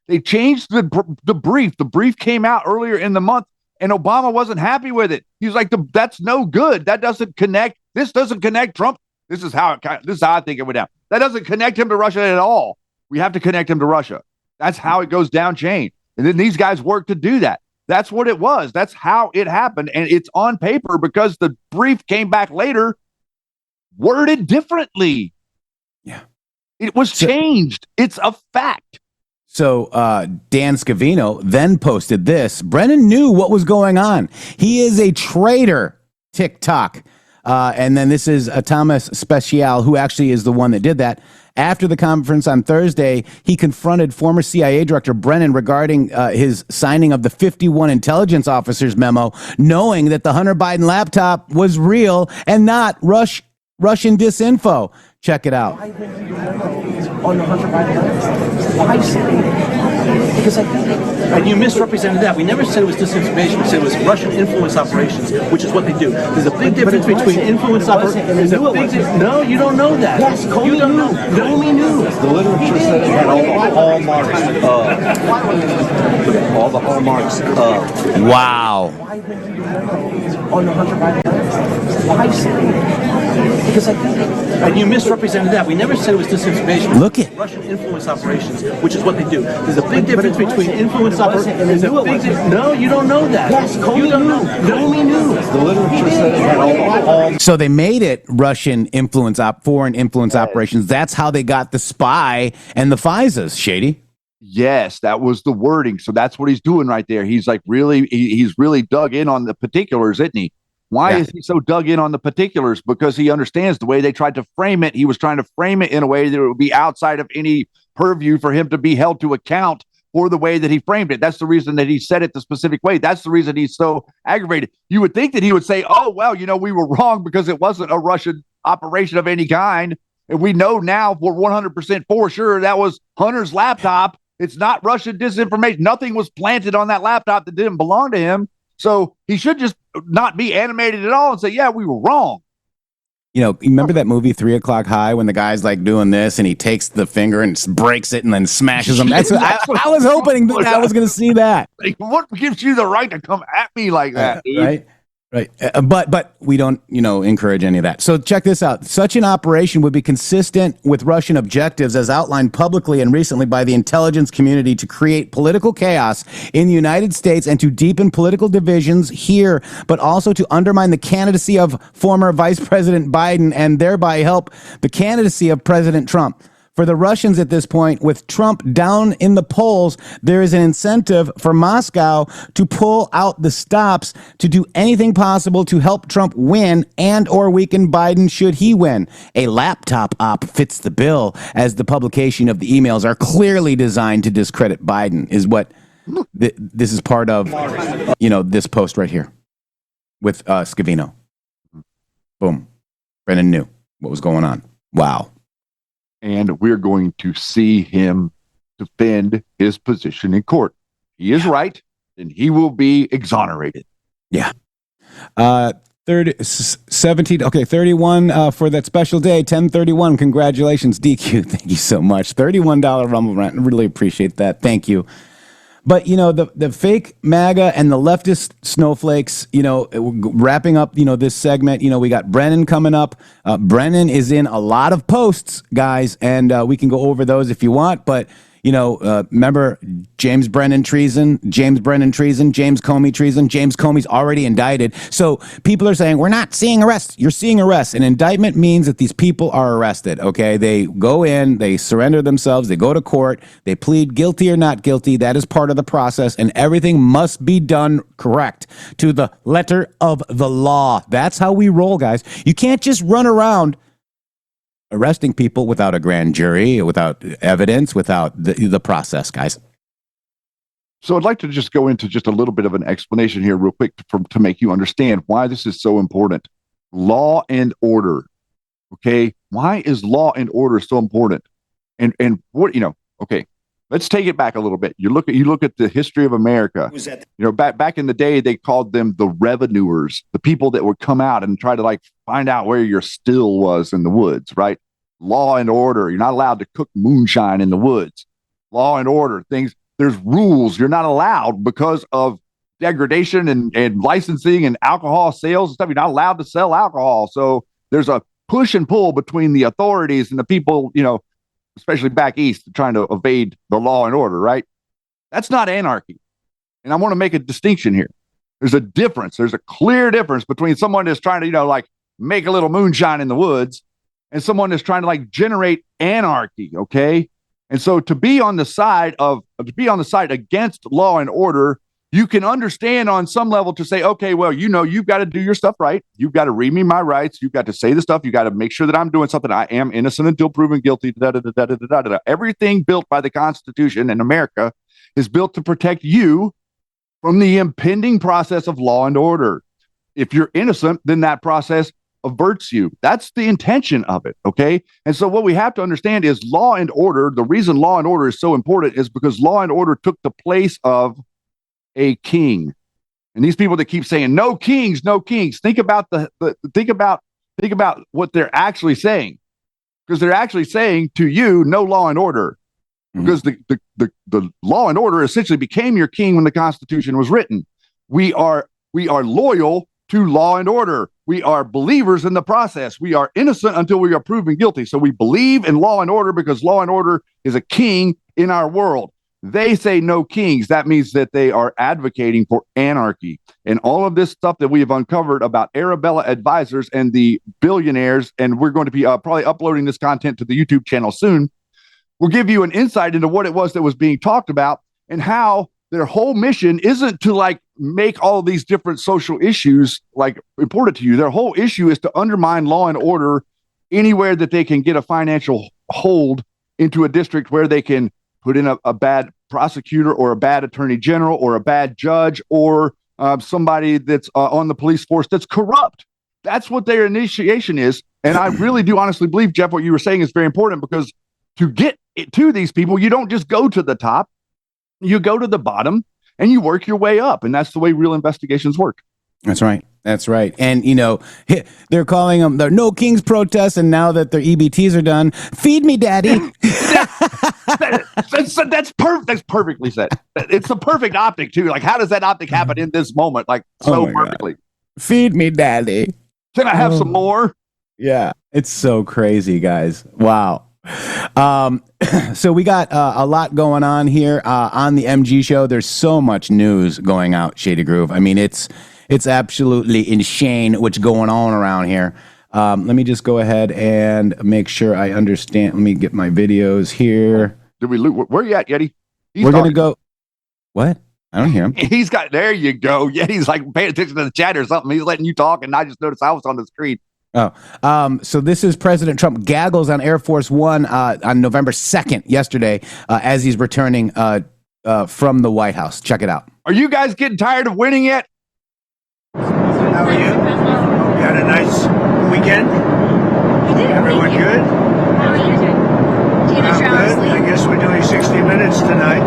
They changed the brief. The brief came out earlier in the month, and Obama wasn't happy with it. He was like, that's no good. That doesn't connect. This doesn't connect Trump. This is how I think it went down. That doesn't connect him to Russia at all. We have to connect him to Russia. That's how it goes down chain. And then these guys work to do that. That's what it was. That's how it happened. And it's on paper because the brief came back later, worded differently. Yeah. It was changed. It's a fact. So Dan Scavino then posted this. Brennan knew what was going on. He is a traitor, TikTok. And then this is Thomas Special, who actually is the one that did that. After the conference on Thursday, he confronted former CIA Director Brennan regarding his signing of the 51 intelligence officers memo, knowing that the Hunter Biden laptop was real and not Russian disinfo. Check it out. On the Hunter Biden laptop. Why say? Because and you misrepresented that. We never said it was disinformation. We said it was Russian influence operations, which is what they do. There's a big difference between influence operations. No, you don't know that. Yes, Comey knew. Comey knew. The literature said it had all the hallmarks of. Wow. On the Hunter Biden laptop. Why say? Because and you misrepresented that. We never said it was disinformation. Look at Russian influence operations, which is what they do. There's a big difference between influence operations. No, you don't know that. Yes, Comey knew. Comey knew. The literature said it had all the hallmarks. So they made it Russian influence foreign influence operations. That's how they got the spy and the FISAs, Shady. Yes, that was the wording. So that's what he's doing right there. He's like he's really dug in on the particulars, isn't he? Why is he so dug in on the particulars? Because he understands the way they tried to frame it. He was trying to frame it in a way that it would be outside of any purview for him to be held to account for the way that he framed it. That's the reason that he said it the specific way. That's the reason he's so aggravated. You would think that he would say, oh, well, we were wrong because it wasn't a Russian operation of any kind. And we know now for 100% for sure that was Hunter's laptop. It's not Russian disinformation. Nothing was planted on that laptop that didn't belong to him. So he should just not be animated at all and say, yeah, we were wrong. You know, you remember that movie 3 O'Clock High when the guy's like doing this and he takes the finger and breaks it and then smashes him? That's what I was hoping that I was going to see that. Like, what gives you the right to come at me like that, dude? Right. Right. But we don't, encourage any of that. So check this out. Such an operation would be consistent with Russian objectives as outlined publicly and recently by the intelligence community to create political chaos in the United States and to deepen political divisions here, but also to undermine the candidacy of former Vice President Biden and thereby help the candidacy of President Trump. For the Russians at this point, with Trump down in the polls, there is an incentive for Moscow to pull out the stops to do anything possible to help Trump win and or weaken Biden should he win. A laptop op fits the bill, as the publication of the emails are clearly designed to discredit Biden, is what this is part of, this post right here with Scavino. Boom. Brennan knew what was going on. Wow. And we're going to see him defend his position in court. He is right, and he will be exonerated. Yeah. 17, okay, 31 for that special day, 1031. Congratulations, DQ. Thank you so much. $31 Rumble Rant. Really appreciate that. Thank you. But, the fake MAGA and the leftist snowflakes, wrapping up, this segment, we got Brennan coming up. Brennan is in a lot of posts, guys, and we can go over those if you want. But, remember James Brennan treason, James Comey treason. James Comey's already indicted. So people are saying, we're not seeing arrests. You're seeing arrests. An indictment means that these people are arrested, okay? They go in, they surrender themselves, they go to court, they plead guilty or not guilty. That is part of the process, and everything must be done correct to the letter of the law. That's how we roll, guys. You can't just run around arresting people without a grand jury, without evidence, without the process, guys. So I'd like to just go into just a little bit of an explanation here real quick to make you understand why this is so important. Law and order. Okay. Why is law and order so important? And what, okay, let's take it back a little bit. You look at the history of America. Back in the day, they called them the revenuers, the people that would come out and try to find out where your still was in the woods, right? Law and order. You're not allowed to cook moonshine in the woods. Law and order. There's rules. You're not allowed because of degradation and licensing and alcohol sales and stuff. You're not allowed to sell alcohol. So there's a push and pull between the authorities and the people, especially back east, trying to evade the law and order, right? That's not anarchy. And I want to make a distinction here. There's a difference. There's a clear difference between someone that's trying to, make a little moonshine in the woods and someone that's trying to generate anarchy, okay? And so to be on the side against law and order, you can understand on some level to say, okay, well, you've got to do your stuff right. You've got to read me my rights. You've got to say the stuff. You got to make sure that I'm doing something. I am innocent until proven guilty. Everything built by the Constitution in America is built to protect you from the impending process of law and order. If you're innocent, then that process averts you. That's the intention of it, okay? And so what we have to understand is law and order. The reason law and order is so important is because law and order took the place of a king. And these people that keep saying no kings, think about think about what they're actually saying, because they're actually saying to you no law and order, because the law and order essentially became your king when the Constitution was written. We are loyal to law and order. We are believers in the process. We are innocent until we are proven guilty. So we believe in law and order because law and order is a king in our world. They say no kings. That means that they are advocating for anarchy. And all of this stuff that we have uncovered about Arabella advisors and the billionaires, and we're going to be probably uploading this content to the YouTube channel soon, will give you an insight into what it was that was being talked about and how their whole mission isn't to make all of these different social issues important to you. Their whole issue is to undermine law and order anywhere that they can get a financial hold into a district where they can put in a bad prosecutor or a bad attorney general or a bad judge or somebody that's on the police force that's corrupt. That's what their initiation is. And I really do honestly believe, Jeff, what you were saying is very important, because to get to these people, you don't just go to the top. You go to the bottom and you work your way up. And that's the way real investigations work. That's right. That's right. And, you know, they're calling them the No Kings protests, and now that their EBTs are done, feed me, daddy. That's perfect. That's perfectly said. It's the perfect optic, too. Like, how does that optic happen in this moment? Like, so perfectly. God. Feed me, daddy. Can I have some more? Yeah. It's so crazy, guys. Wow. So we got a lot going on here on the MG show. There's so much news going out, Shady Groove. I mean, it's absolutely insane what's going on around here. Let me just go ahead and make sure I understand. Let me get my videos here. Did we lose? Where you at, Yeti? We're going to go. What? I don't hear him. He's got, there you go. Yeti's like paying attention to the chat or something. He's letting you talk, and I just noticed I was on the screen. Oh, so this is President Trump gaggles on Air Force One on November 2nd, yesterday, as he's returning from the White House. Check it out. Are you guys getting tired of winning yet? How are you? You had a nice weekend? Everyone good? How are you doing? Do you I'm good. I guess we're doing 60 Minutes tonight,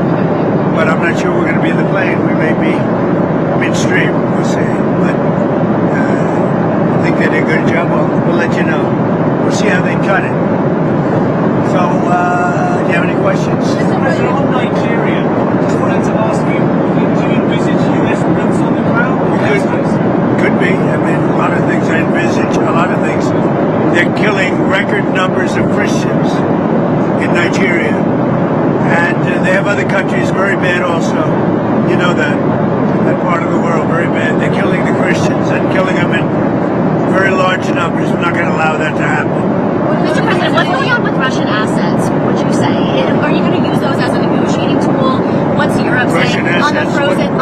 but I'm not sure we're going to be in the plane. We may be midstream, we'll see. But I think they did a good job. We'll let you know. We'll see how they cut it. So, do you have any questions? On Nigeria, just wanted to ask you, do you envisage US boots on the ground? Could be. I mean, a lot of things I envisage, a lot of things. They're killing record numbers of Christians in Nigeria. And they have other countries very bad also. You know that part of the world, very bad. They're killing the Christians and killing them in very large numbers. We're not going to allow that to happen. Mr. President, what's going on with Russian assets, would you say? Are you going to use those as a negotiating tool? What's Europe saying on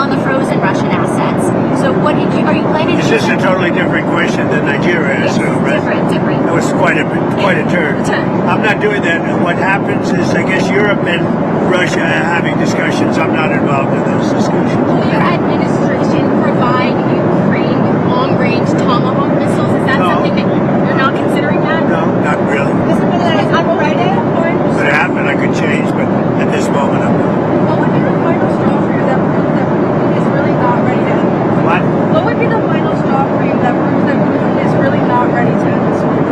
the frozen Russian assets? So what are you planning to do? Is this a totally different question than Nigeria? Yes, so, right? different. That was quite a turn. I'm not doing that. What happens is, I guess Europe and Russia are having discussions. I'm not involved in those discussions. Will your administration provide Ukraine long-range Tomahawk missiles? Is that something that you're not considering that? No, not really. Mr. President, is on Friday? Could happen. I could change, but at this moment, I'm not. What would be the final straw for you that Putin is really not ready to end? What? What would be the final straw for you that proves that Putin is really not ready to end this war?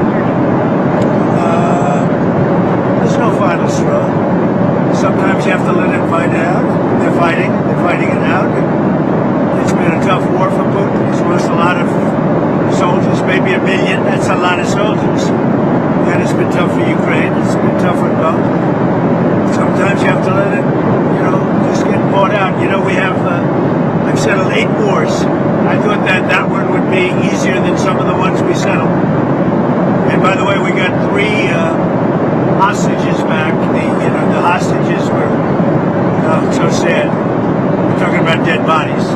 There's no final straw. Sometimes you have to let it fight out. They're fighting it out. It's been a tough war for Putin. He's lost a lot of soldiers, maybe 1 million. That's a lot of soldiers. And it's been tough for Ukraine. It's been tough for both. Sometimes you have to let it, just get bought out. We have, I've settled 8 wars. I thought that one would be easier than some of the ones we settled. And by the way, we got 3 hostages back. The hostages were, it's so sad. We're talking about dead bodies,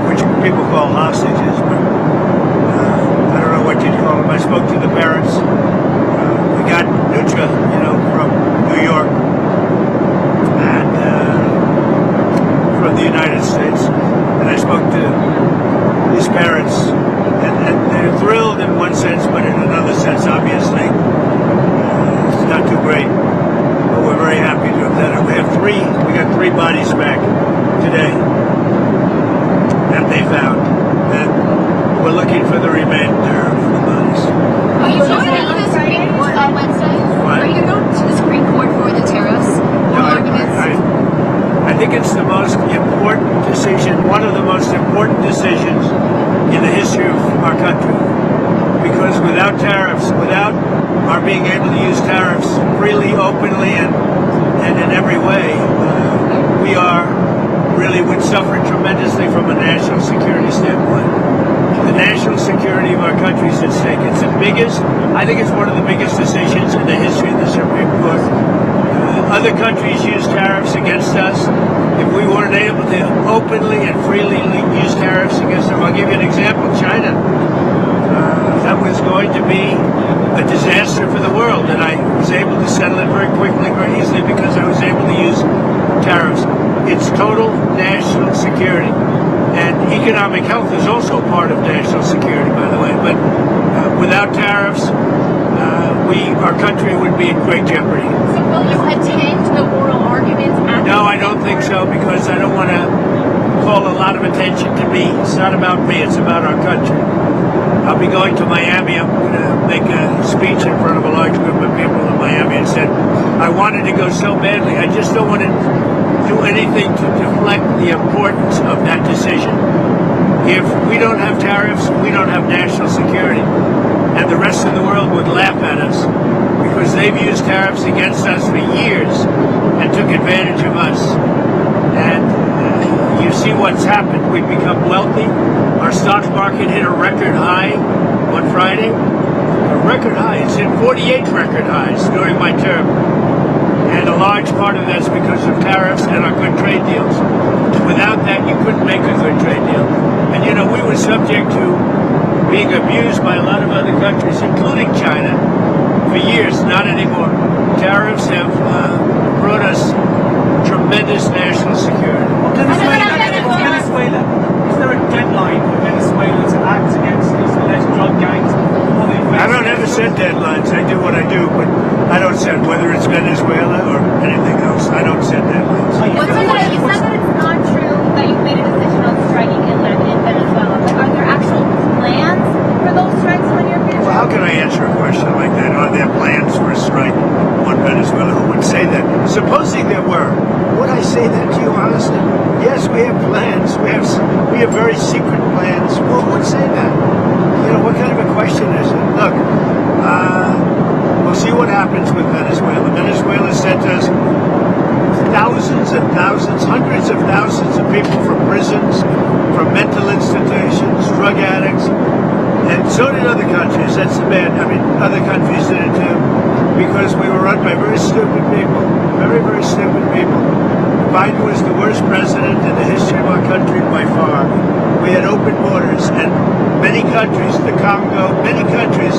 which people call hostages, but I don't know what you'd call them. I spoke to the parents. We got Nutra, from New York and from the United States, and I spoke to his parents, and they're thrilled in one sense, but in another sense, obviously, it's not too great. But we're very happy to have done it. We got 3 bodies back today that they found, and we're looking for the remainder of the bodies. Are you going to the Supreme Court on Wednesday? What? Are you going to the Supreme Court for the tariffs? I think it's the most important decision, one of the most important decisions in the history of our country. Because without tariffs, without our being able to use tariffs freely, openly, and in every way, we would suffer tremendously from a national security standpoint. The national security of our country is at stake. It's the biggest, I think it's one of the biggest decisions in the history of the Supreme Court. Other countries use tariffs against us. If we weren't able to openly and freely use tariffs against them, I'll give you an example. China. That was going to be a disaster for the world, and I was able to settle it very quickly, very easily, because I was able to use tariffs. It's total national security. And economic health is also part of national security, by the way. But without tariffs, our country would be in great jeopardy. So will you attend the oral arguments? No, I don't think so, because I don't want to call a lot of attention to me. It's not about me, it's about our country. I'll be going to Miami. I'm going to make a speech in front of a large group of people in Miami and said, I wanted to go so badly. I just don't want to do anything to deflect the importance of that decision. If we don't have tariffs, we don't have national security. And the rest of the world would laugh at us because they've used tariffs against us for years and took advantage of us. And you see what's happened. We've become wealthy. Our stock market hit a record high on Friday. A record high. It's hit 48 record highs during my term. And a large part of that's because of tariffs and our good trade deals. Without that, you couldn't make a good trade deal. And you know, we were subject to being abused by a lot of other countries, including China, for years. Not anymore. Tariffs have brought us tremendous national security. Venezuela. Is there a deadline for Venezuela to act against these alleged drug gangs? I don't ever set deadlines. I do what I do, but I don't set whether it's Venezuela or anything else. I don't set deadlines. You said that it's not true that you've made a decision on striking inland in Venezuela, but are there actual plans for those strikes on your future? Well, how can I answer a question like that? Are there plans for a strike on Venezuela? Who would say that? Supposing there were, would I say that to you honestly? Yes, we have plans. We have very secret plans. Well, who would say that? You know, what kind of a question is it? Look, we'll see what happens with Venezuela. Venezuela sent us thousands and thousands, hundreds of thousands of people from prisons, from mental institutions, drug addicts, and so did other countries. That's the bad. I mean, other countries did it too, because we were run by very stupid people, very, very stupid people. Biden was the worst president in the history of our country by far. We had open borders, and many countries, the Congo, many countries,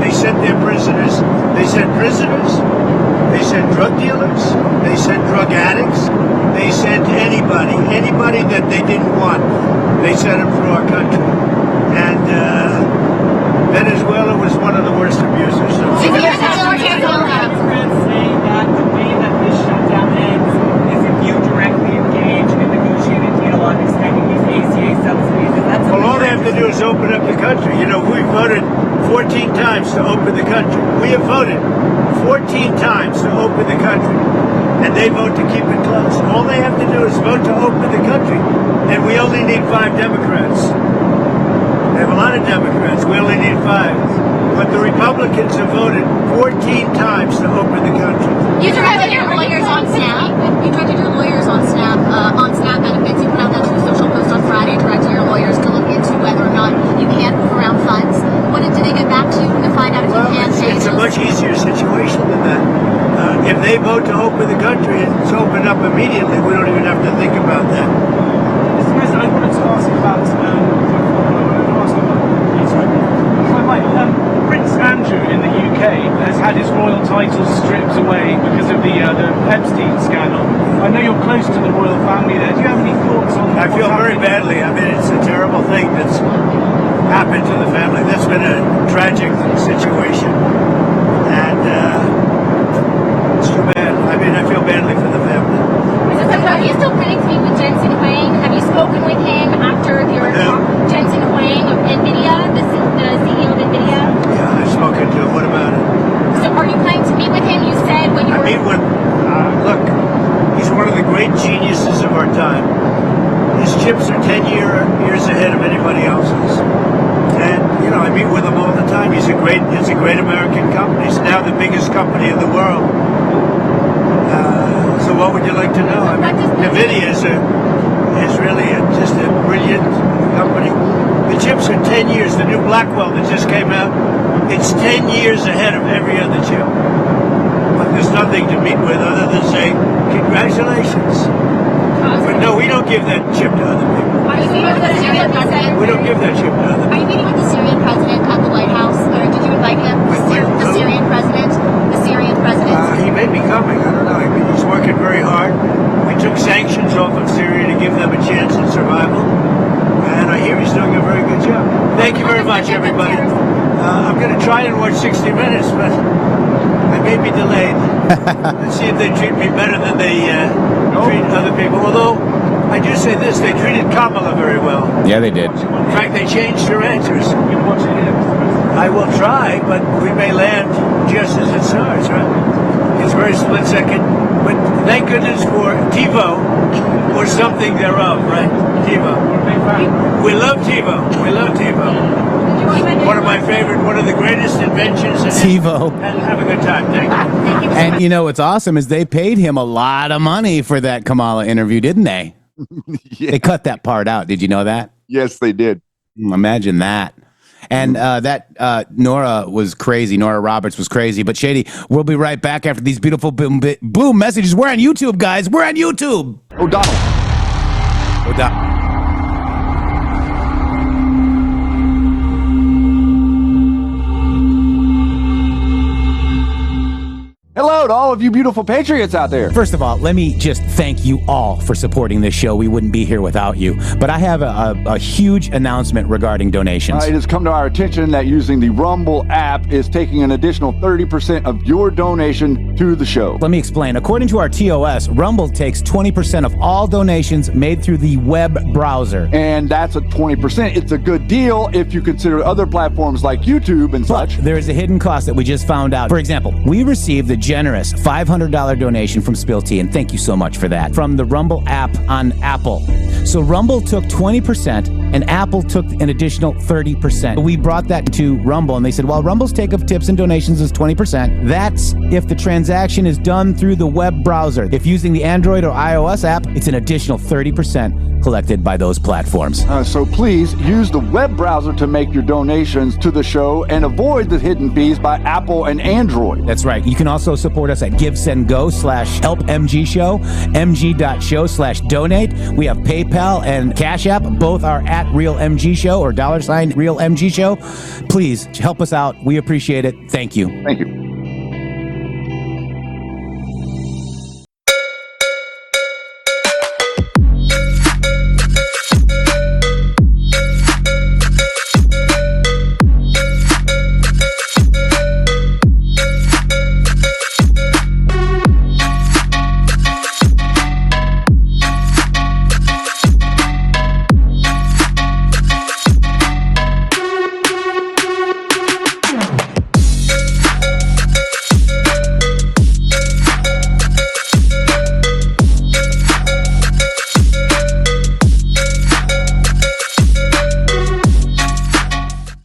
they sent their prisoners. They sent prisoners. They sent drug dealers. They sent drug addicts. They sent anybody that they didn't want. They sent them through our country. And Venezuela was one of the worst abusers. So saying that the way that this shutdown ends is if you directly engage in a negotiated deal on extending these ACA subsidies. Well, all they have to do is open up the country. You know, we voted 14 times to open the country. We have voted 14 times to open the country. And they vote to keep it closed. All they have to do is vote to open the country. And we only need 5 Democrats. They have a lot of Democrats. We only need 5. But the Republicans have voted 14 times to open the country. You directed your lawyers on Snap. You directed your lawyers on Snap benefits. You put out that True Social post on Friday, directing your lawyers to look into whether or not you can move around funds. When did they get back to you to find out if you can pay It's a those? much easier situation than that. If they vote to open the country, it's opened up immediately. We don't even have to think about that. Mr. President, I wanted to ask about Prince Andrew in the UK has had his royal titles stripped away because of the Epstein scandal. I know you're close to the royal family there. Do you have any thoughts on that? I feel very badly. I mean, it's a terrible thing that's happened to the family. That's been a tragic situation. And it's too bad. I mean, I feel badly for the family. Are you still planning to meet with Jensen Huang? Have you spoken with him after your talk? Jensen Huang of NVIDIA, the CEO of NVIDIA? Yeah, I've spoken to him. What about it? So are you planning to meet with him? You said when you were... I meet with, look, he's one of the great geniuses of our time. His chips are 10 years ahead of anybody else's. And, you know, I meet with him all the time. It's a great American company. It's now the biggest company in the world. So what would you like to know? I mean, NVIDIA is really just a brilliant company. The chips are 10 years. The new Blackwell that just came out, it's 10 years ahead of every other chip. But there's nothing to meet with other than say, congratulations. But no, we don't give that chip to other people. Are you meeting with the Syrian president? We don't give that chip to other people. Are you meeting with the Syrian president at the White House? Or did you invite him? The Syrian president? The Syrian president? He may be coming. I don't know. I mean, he's working very hard. We took sanctions off of Syria to give them a chance at survival. And I hear he's doing a very good job. Thank you very much, everybody. I'm going to try and watch 60 Minutes, but I may be delayed. Let's see if they treat me better than they treat other people. Although I do say this, they treated Kamala very well. Yeah, they did. In fact, they changed her answers. I will try, but we may land just as it starts, right? It's very split second. But thank goodness for TiVo or something thereof, right? TiVo. We love TiVo. We love TiVo. One of my favorite, one of the greatest inventions. TiVo. And have a good time. Thank you. And you know what's awesome is they paid him a lot of money for that Kamala interview, didn't they? Yeah. They cut that part out. Did you know that? Yes, they did. Imagine that. And Nora was crazy. Nora Roberts was crazy. But Shady, we'll be right back after these beautiful boom messages. We're on YouTube, guys. We're on YouTube. O'Donnell. Hello to all of you beautiful patriots out there. First of all, let me just thank you all for supporting this show. We wouldn't be here without you. But I have a huge announcement regarding donations. It has come to our attention that using the Rumble app is taking an additional 30% of your donation to the show. Let me explain. According to our TOS, Rumble takes 20% of all donations made through the web browser. And that's a 20%. It's a good deal if you consider other platforms like YouTube and such. There is a hidden cost that we just found out. For example, we received the generous $500 donation from Spill Tea, and thank you so much for that, from the Rumble app on Apple. So Rumble took 20% and Apple took an additional 30%. We brought that to Rumble and they said, well, Rumble's take of tips and donations is 20%. That's if the transaction is done through the web browser. If using the Android or iOS app, it's an additional 30% collected by those platforms. So please use the web browser to make your donations to the show and avoid the hidden fees by Apple and Android. That's right. You can also support us at GiveSendGo/HelpMGShow, mg.show/donate. We have PayPal and Cash App. Both are at RealMGShow or $RealMGShow. Please help us out. We appreciate it. Thank you. Thank you.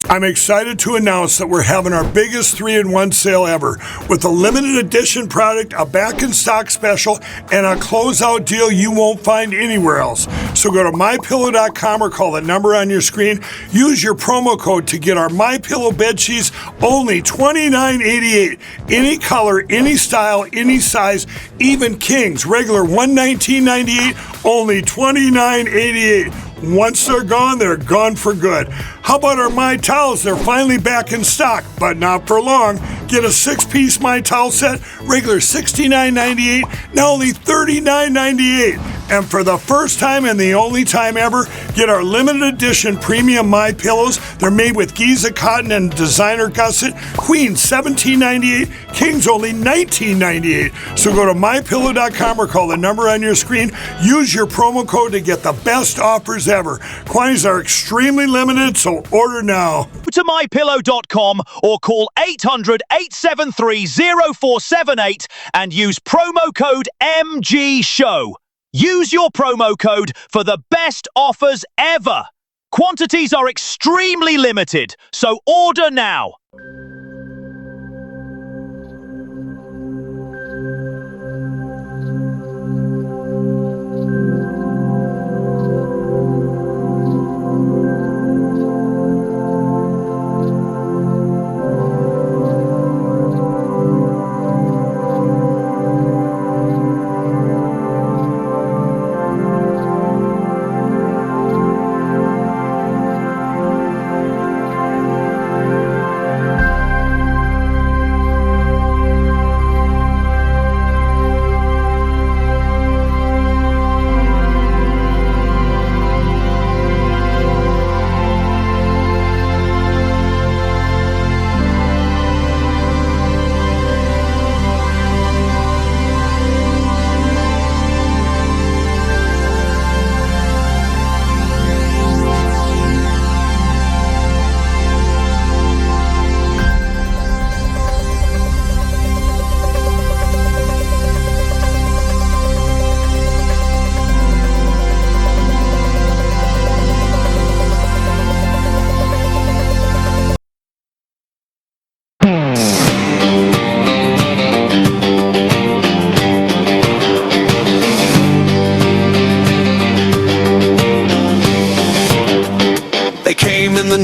I'm excited to announce that we're having our biggest 3-in-1 sale ever with a limited edition product, a back in stock special, and a closeout deal you won't find anywhere else. So go to mypillow.com or call the number on your screen. Use your promo code to get our MyPillow bed sheets, only $29.88. Any color, any style, any size, even kings, regular $119.98, only $29.88. Once they're gone for good. How about our My Towels? They're finally back in stock, but not for long. Get a 6-piece My Towel set, regular $69.98, now only $39.98. And for the first time and the only time ever, get our limited edition premium My Pillows. They're made with Giza cotton and designer gusset. Queen $17.98, Kings only $19.98. So go to mypillow.com or call the number on your screen. Use your promo code to get the best offers ever. Quantities are extremely limited, so order now. To mypillow.com or call 800-873-0478 and use promo code MGSHOW. Use your promo code for the best offers ever. Quantities are extremely limited, so order now.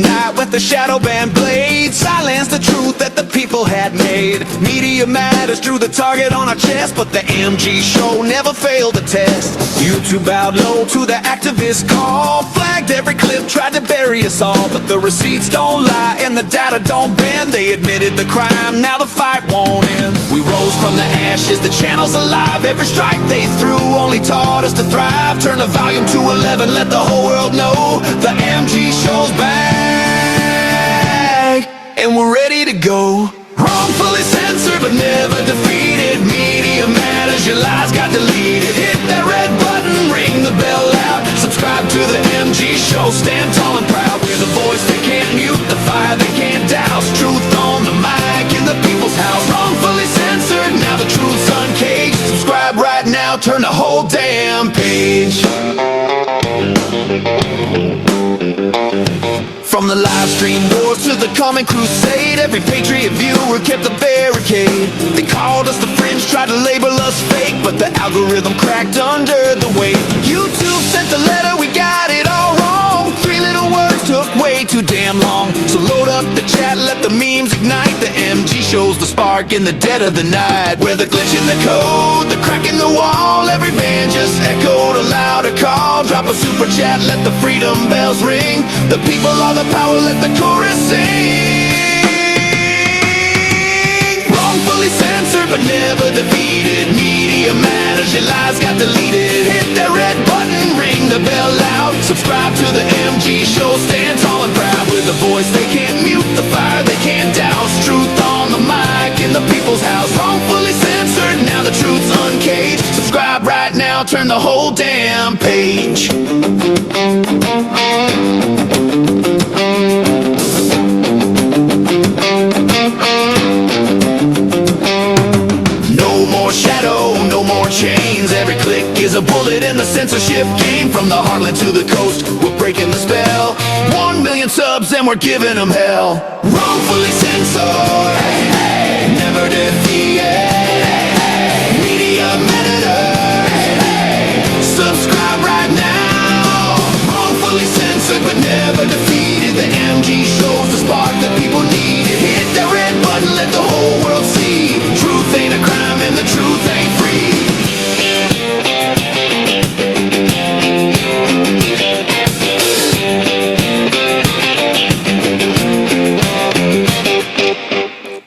night with the shadow band blade, silence the truth that the people had made. Media matters drew the target on our chest, but the MG show never failed the test. YouTube bowed low to the activist call, flagged every clip, tried to bury us all, but the receipts don't lie and the data don't bend. They admitted the crime, now the fight won't end. We rose from the ashes, the channel's alive. Every strike they threw only taught us to thrive. Turn the volume to 11, let the whole world know the MG show's back, and we're ready to go. Wrongfully censored but never defeated. Media matters, your lies got deleted. Hit that red button, ring the bell loud. Subscribe to the MG show, stand tall and proud. We're the voice they can't mute, the fire they can't douse. Truth on the mic in the people's house. Wrongfully censored, now the truth's uncaged. Subscribe right now, turn the whole damn page. From the live stream wars to the common crusade, every patriot viewer kept the barricade. They called us the fringe, tried to label us fake, but the algorithm cracked under the weight. YouTube sent the letter, we got it all wrong. 3 little words took way too damn long. So load up the chat, let the memes ignite. The MG shows the spark in the dead of the night. Where the glitch in the code, the crack in the wall, every band just echoed a louder call. Drop a super chat, let the freedom bells ring. The people are the power, let the chorus sing. Wrongfully censored but never defeated. Media matters, your lies got deleted. Hit that red button, ring the bell loud. Subscribe to the MG show, stand tall and proud. With a voice they can't mute, the fire they can't douse. Truth on the mic in the people's house. Wrongfully censored, now the truth's uncaged. Subscribe right now, turn the whole damn page. No more shadow, no more chains. Every click is a bullet in the censorship game. From the heartland to the coast, we're breaking the spell. 1 million subs and we're giving them hell. Wrongfully censored, never defeated. Media matters, subscribe right now. Wrongfully censored but never defeated. The MG shows the spark that people needed. Hit that red button, let the whole world see. Truth ain't a crime and the truth ain't free.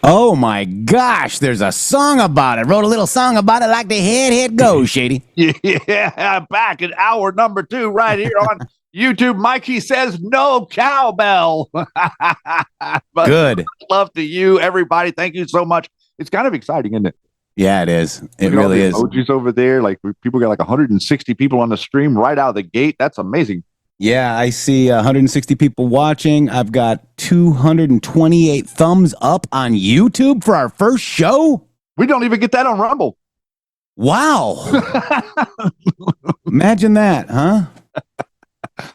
Oh my gosh, there's a song about it. Wrote a little song about it like the hit go, Shady. Yeah, back at hour number 2 right here on YouTube. Mikey says no cowbell. But good. Love to you, everybody. Thank you so much. It's kind of exciting, isn't it? Yeah, it is. It Look at all really the is. emojis over there. Like people got like 160 people on the stream right out of the gate. That's amazing. Yeah, I see 160 people watching. I've got 228 thumbs up on YouTube for our first show. We don't even get that on Rumble. Wow. Imagine that, huh?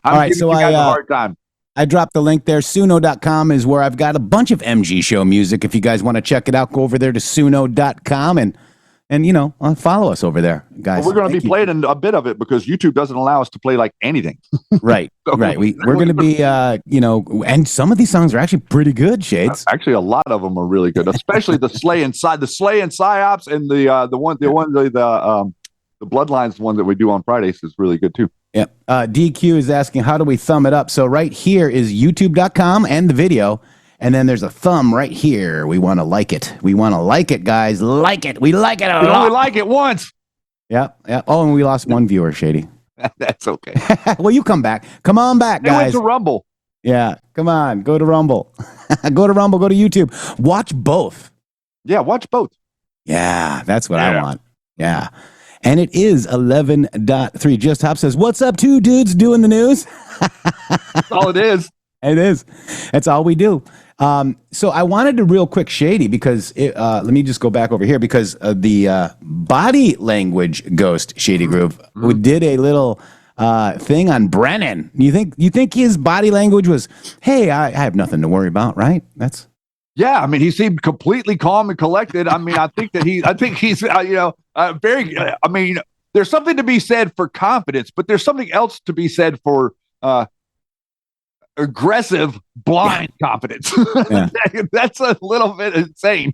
All right, so I a hard time. I dropped the link there. Suno.com is where I've got a bunch of MG show music. If you guys want to check it out, go over there to Suno.com and you know, follow us over there, guys. Well, we're going to be playing a bit of it because YouTube doesn't allow us to play like anything. Right, right. We're going to be, you know, and some of these songs are actually pretty good, Shades. Actually, a lot of them are really good, especially the Slay and PsyOps, and the Bloodlines one that we do on Fridays is really good too. Yep. DQ is asking, how do we thumb it up? So right here is youtube.com and the video. And then there's a thumb right here. We want to like it. We want to like it, guys. Like it. We like it a lot. We only like it once. Yep. Yep. Oh, and we lost one viewer, Shady. That's okay. Well, you come back. Come on back, guys. They went to Rumble. Yeah. Come on. Go to Rumble. Go to Rumble. Go to YouTube. Watch both. Yeah. Watch both. Yeah. That's what I want. Yeah. And it is 11.3. Just Hop says, what's up, two dudes doing the news? That's all it is. It is. That's all we do. So I wanted to real quick, Shady, because let me just go back over here because the body language ghost, Shady Groove, who did a little thing on Brennan. You think his body language was, hey, I have nothing to worry about, right? That's. Yeah, I mean, he seemed completely calm and collected. I mean, I think he's, very. I mean, there's something to be said for confidence, but there's something else to be said for aggressive, blind confidence. Yeah. That's a little bit insane.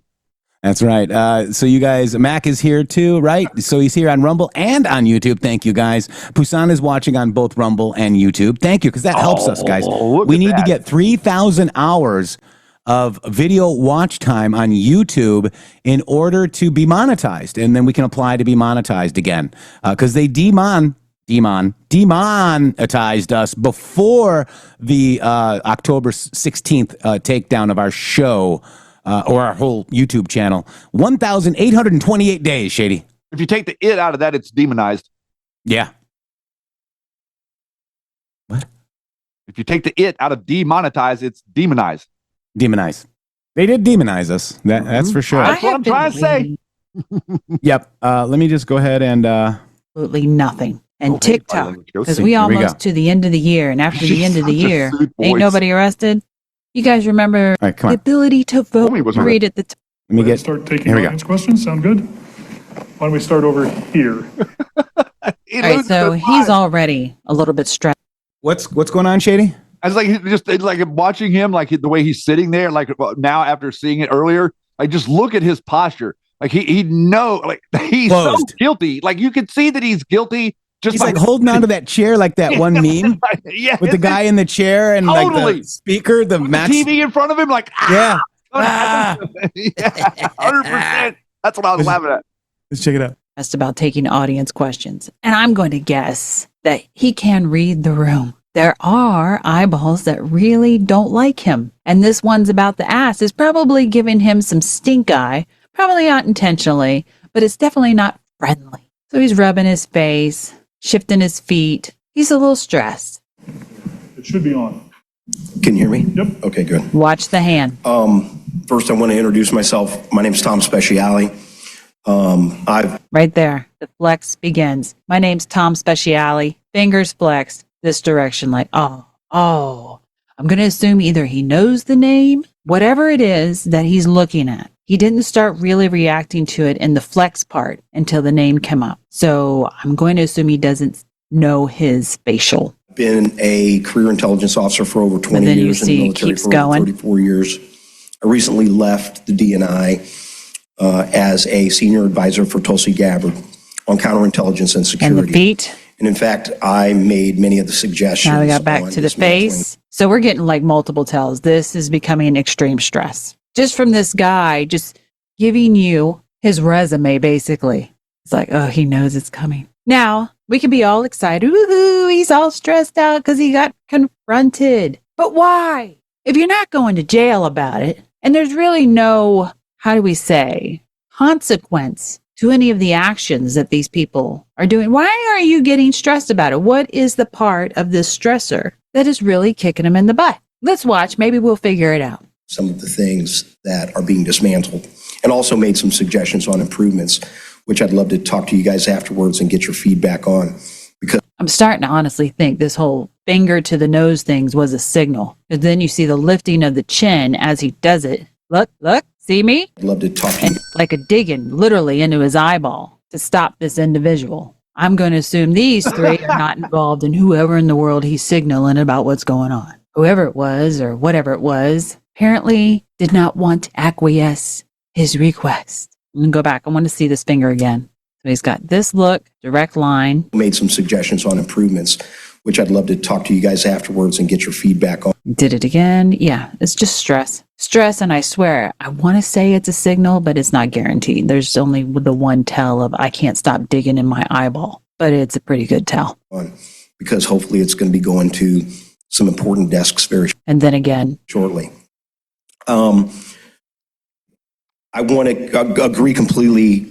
That's right. So you guys, Mac is here too, right? So he's here on Rumble and on YouTube. Thank you, guys. Pusan is watching on both Rumble and YouTube. Thank you, because that helps us, guys. We need to get 3,000 hours of video watch time on YouTube in order to be monetized, and then we can apply to be monetized again, because they demonetized us before the October 16th takedown of our show. Or our whole YouTube channel. 1,828 days, Shady. If you take the it out of that, it's demonized. Yeah. What? If you take the it out of demonetize, it's demonized. Demonized. They did demonize us. That's for sure. That's what I'm trying to say. Yep. Let me just go ahead and... Absolutely nothing. And TikTok, because we almost to the end of the year, and after the end of the year, ain't nobody arrested. You guys remember the ability to vote? Read at the time. Let me start taking audience questions. Sound good? Why don't we start over here? All right, so he's already a little bit stressed. What's going on, Shady? I was like watching him, like the way he's sitting there, like now after seeing it earlier, like just look at his posture. Like he's so guilty. Like you can see that he's guilty. He's like holding onto that chair like that one meme with the guy in the chair and like the speaker, the TV in front of him, like yeah, 100%. That's what I was laughing at. Let's check it out. Asked about taking audience questions, and I'm going to guess that he can read the room. There are eyeballs that really don't like him, and this one's about the ass is probably giving him some stink eye, probably not intentionally, but it's definitely not friendly. So he's rubbing his face, shifting his feet. He's a little stressed. It should be on. Can you hear me? Yep. Okay, good. Watch the hand. First, I want to introduce myself. My name's Tom Speciale. Right there. The flex begins. My name's Tom Speciale. Fingers flexed this direction like, oh. I'm going to assume either he knows the name, whatever it is that he's looking at. He didn't start really reacting to it in the flex part until the name came up. So I'm going to assume he doesn't know his facial. Been a career intelligence officer for over 20 years in the military for over 34 years. I recently left the DNI as a senior advisor for Tulsi Gabbard on counterintelligence and security. And the feet. And in fact, I made many of the suggestions. Now we got back to the face. So we're getting like multiple tells. This is becoming extreme stress. Just from this guy, just giving you his resume, basically. It's like, oh, he knows it's coming. Now, we can be all excited. Woohoo, he's all stressed out because he got confronted. But why? If you're not going to jail about it, and there's really no, how do we say, consequence to any of the actions that these people are doing, why are you getting stressed about it? What is the part of this stressor that is really kicking him in the butt? Let's watch. Maybe we'll figure it out. Some of the things that are being dismantled, and also made some suggestions on improvements, which I'd love to talk to you guys afterwards and get your feedback on. Because I'm starting to honestly think this whole finger to the nose things was a signal. And then you see the lifting of the chin as he does it. Look, see me? I'd love to talk to you. Like a digging literally into his eyeball to stop this individual. I'm going to assume these three are not involved in whoever in the world he's signaling about what's going on. Whoever it was or whatever it was apparently did not want to acquiesce his request. I'm going to go back. I want to see this finger again. So he's got this look, direct line. Made some suggestions on improvements, which I'd love to talk to you guys afterwards and get your feedback on. Did it again. Yeah, it's just stress. Stress, and I swear, I want to say it's a signal, but it's not guaranteed. There's only the one tell of I can't stop digging in my eyeball, but it's a pretty good tell. Because hopefully it's going to be going to some important desks very and then again shortly. I want to agree completely,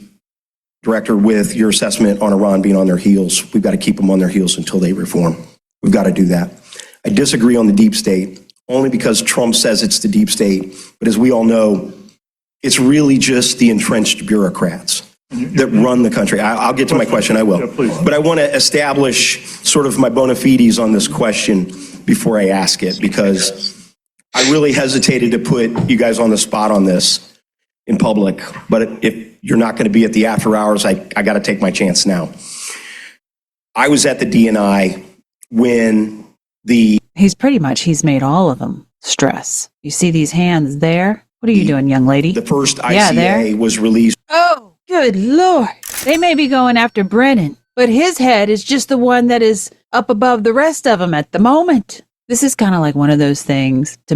Director, with your assessment on Iran being on their heels. We've got to keep them on their heels until they reform. We've got to do that. I disagree on the deep state, only because Trump says it's the deep state. But as we all know, it's really just the entrenched bureaucrats that run the country. I'll get to my question, I will. Yeah, but I want to establish sort of my bona fides on this question before I ask it, because I really hesitated to put you guys on the spot on this in public, but if you're not going to be at the after hours, I got to take my chance now. I was at the DNI when the He's made all of them stress. You see these hands there? What are you doing, young lady? The first ICA was released. Oh, good Lord. They may be going after Brennan, but his head is just the one that is up above the rest of them at the moment. This is kind of like one of those things to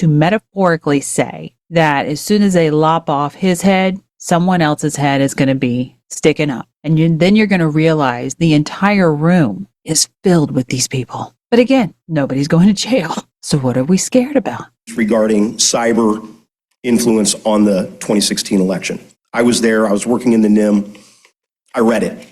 metaphorically say that as soon as they lop off his head, someone else's head is going to be sticking up. And then you're going to realize the entire room is filled with these people. But again, nobody's going to jail. So what are we scared about? Regarding cyber influence on the 2016 election. I was there. I was working in the NIM. I read it.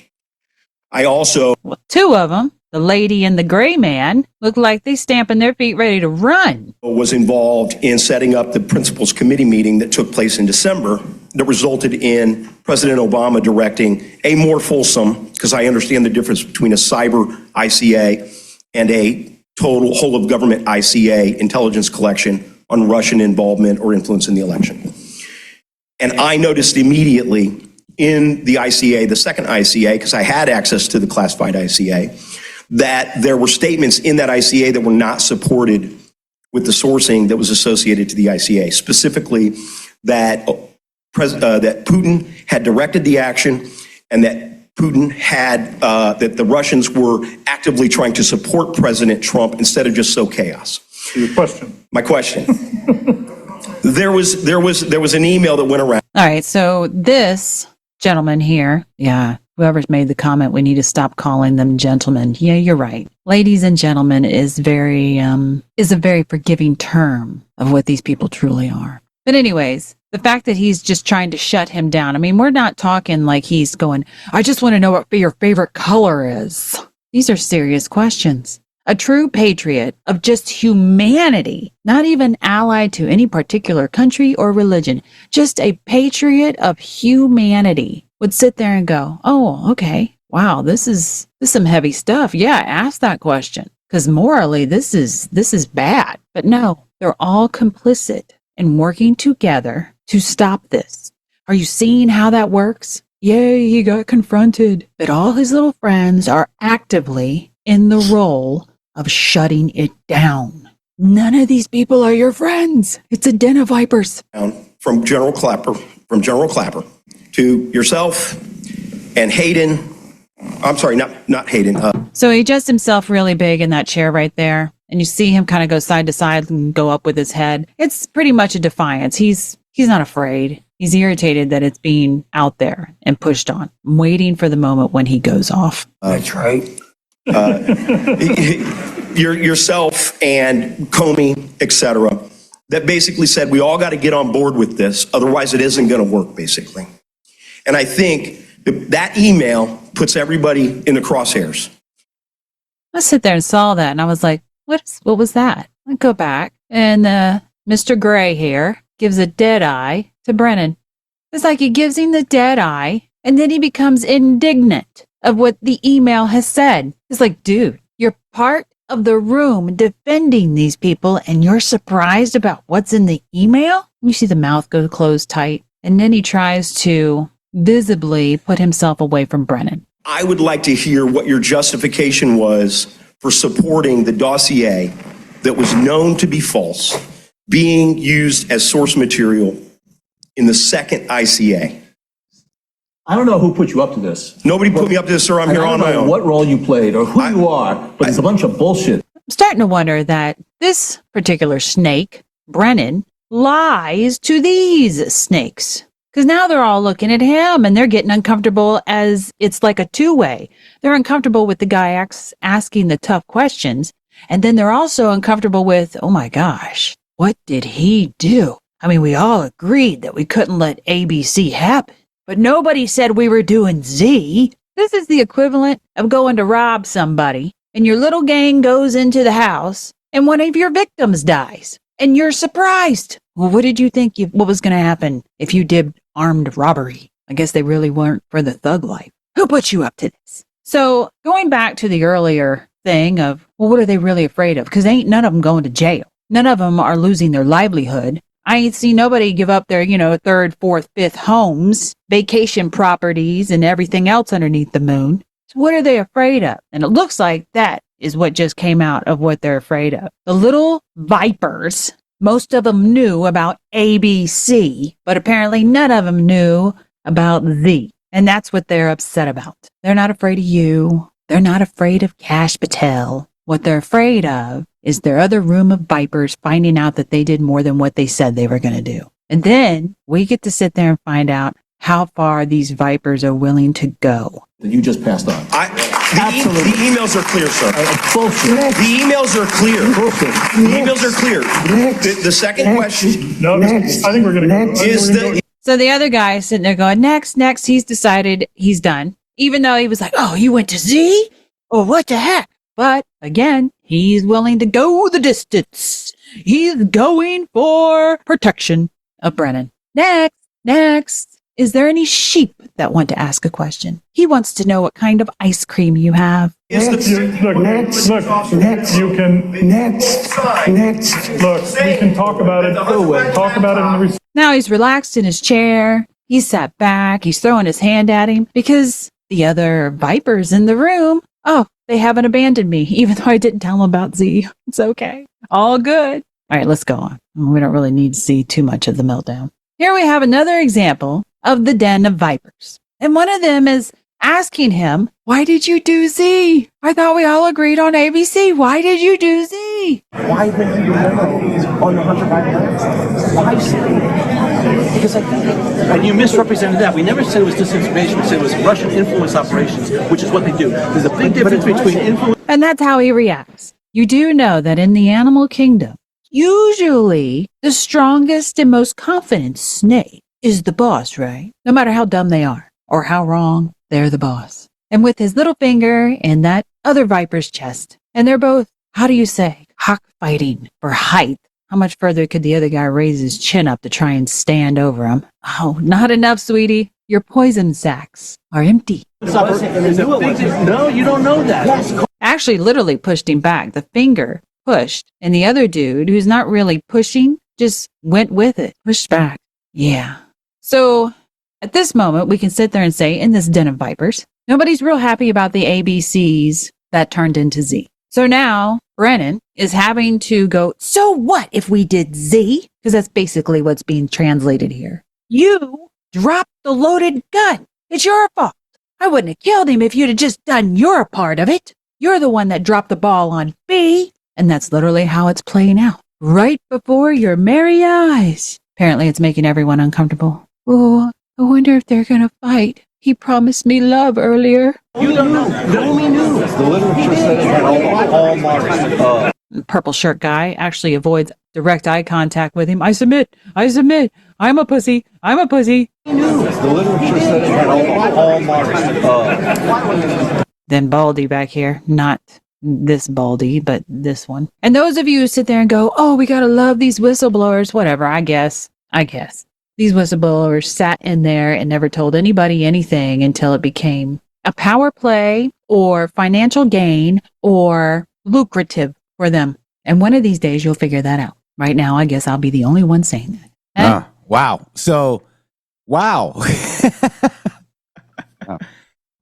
I also... Well, two of them, the lady and the gray man, look like they stamping their feet ready to run. Was involved in setting up the principals committee meeting that took place in December that resulted in President Obama directing a more fulsome, because I understand the difference between a cyber ICA and a total whole of government ICA intelligence collection on Russian involvement or influence in the election. And I noticed immediately in the ICA, the second ICA, because I had access to the classified ICA, that there were statements in that ICA that were not supported with the sourcing that was associated to the ICA, specifically that that Putin had directed the action and that Putin had, that the Russians were actively trying to support President Trump instead of just sow chaos. Your question. My question. There was an email that went around. All right, so this gentleman here, whoever's made the comment, we need to stop calling them gentlemen. Yeah, you're right. Ladies and gentlemen is a very forgiving term of what these people truly are. But anyways, the fact that he's just trying to shut him down. I mean, we're not talking like he's going, I just want to know what your favorite color is. These are serious questions. A true patriot of just humanity, not even allied to any particular country or religion, just a patriot of humanity would sit there and go, oh, okay, wow, this is some heavy stuff. Yeah, ask that question. Because morally, this is bad. But no, they're all complicit in working together to stop this. Are you seeing how that works? Yay, he got confronted. But all his little friends are actively in the role of shutting it down. None of these people are your friends. It's a den of vipers. From General Clapper to yourself and Hayden. I'm sorry, not Hayden. So he adjusts himself really big in that chair right there. And you see him kind of go side to side and go up with his head. It's pretty much a defiance. He's not afraid. He's irritated that it's being out there and pushed on. I'm waiting for the moment when he goes off. That's right. Yourself and Comey, etc., that basically said we all got to get on board with this, otherwise it isn't going to work, basically. And I think that email puts everybody in the crosshairs. I sit there and saw that, and I was like, what was that? I go back, and Mr. Gray here gives a dead eye to Brennan. It's like he gives him the dead eye, and then he becomes indignant of what the email has said. It's like, dude, you're part of the room defending these people, and you're surprised about what's in the email? You see the mouth go closed tight, and then he tries to visibly put himself away from Brennan. I would like to hear what your justification was for supporting the dossier that was known to be false being used as source material in the second ICA. I don't know who put you up to this. Nobody put me up to this, sir. I'm here on my own. I don't know what role you played or who you are, but it's a bunch of bullshit. I'm starting to wonder that this particular snake, Brennan, lies to these snakes. Because now they're all looking at him and they're getting uncomfortable as it's like a two-way. They're uncomfortable with the guy asking the tough questions. And then they're also uncomfortable with, oh my gosh, what did he do? I mean, we all agreed that we couldn't let ABC happen. But nobody said we were doing Z. This is the equivalent of going to rob somebody, and your little gang goes into the house, and one of your victims dies, and you're surprised. Well, what did you think what was going to happen if you did armed robbery? I guess they really weren't for the thug life. Who put you up to this? So going back to the earlier thing of, well, what are they really afraid of? Because ain't none of them going to jail. None of them are losing their livelihood. I ain't seen nobody give up their, third, fourth, fifth homes, vacation properties, and everything else underneath the moon. So what are they afraid of? And it looks like that is what just came out of what they're afraid of. The little vipers, most of them knew about ABC, but apparently none of them knew about Z. And that's what they're upset about. They're not afraid of you. They're not afraid of Kash Patel. What they're afraid of is their other room of vipers finding out that they did more than what they said they were going to do. And then we get to sit there and find out how far these vipers are willing to go. That you just passed on. Absolutely. The emails are clear, sir. Bullshit. The emails are clear. Bullshit. The emails are clear. The second question No, I think we're going to is the... So the other guy is sitting there going, next. He's decided he's done. Even though he was like, oh, you went to Z? Oh, what the heck? But again, he's willing to go the distance. He's going for protection of Brennan. Next. Is there any sheep that want to ask a question? He wants to know what kind of ice cream you have. Next. You can talk about it. Talk about it in the Now he's relaxed in his chair. He's sat back. He's throwing his hand at him because the other vipers in the room, they haven't abandoned me, even though I didn't tell them about Z. It's okay. All good. All right, let's go on. We don't really need to see too much of the meltdown. Here we have another example of the den of vipers. And one of them is asking him, why did you do Z? I thought we all agreed on ABC. Why did you do Z? Why didn't you know on the 100 Why say? Because and you misrepresented that. We never said it was disinformation. We said it was Russian influence operations, which is what they do. There's a big difference between influence. And that's how he reacts. You do know that in the animal kingdom, usually the strongest and most confident snake is the boss, right? No matter how dumb they are or how wrong, they're the boss. And with his little finger in that other viper's chest, and they're both, how do you say, cockfighting for height. How much further could the other guy raise his chin up to try and stand over him? Oh, not enough, sweetie. Your poison sacks are empty. No, you don't know that. Actually, literally pushed him back. The finger pushed, and the other dude, who's not really pushing, just went with it, pushed back. Yeah. So at this moment, we can sit there and say, in this den of vipers, nobody's real happy about the ABCs that turned into Z. So now Brennan is having to go, so what if we did Z? Because that's basically what's being translated here. You dropped the loaded gun. It's your fault. I wouldn't have killed him if you'd have just done your part of it. You're the one that dropped the ball on B. And that's literally how it's playing out. Right before your merry eyes. Apparently it's making everyone uncomfortable. Oh, I wonder if they're going to fight. He promised me love earlier. You don't know. Naomi knew. The literature said it had all the hallmarks. Purple shirt guy actually avoids direct eye contact with him. I submit. I'm a pussy. The literature said it had all the hallmarks. Then Baldy back here. Not this Baldy, but this one. And those of you who sit there and go, oh, we got to love these whistleblowers, whatever, I guess. These whistleblowers sat in there and never told anybody anything until it became a power play or financial gain or lucrative for them. And one of these days you'll figure that out. Right now, I guess I'll be the only one saying that. Wow. So, wow.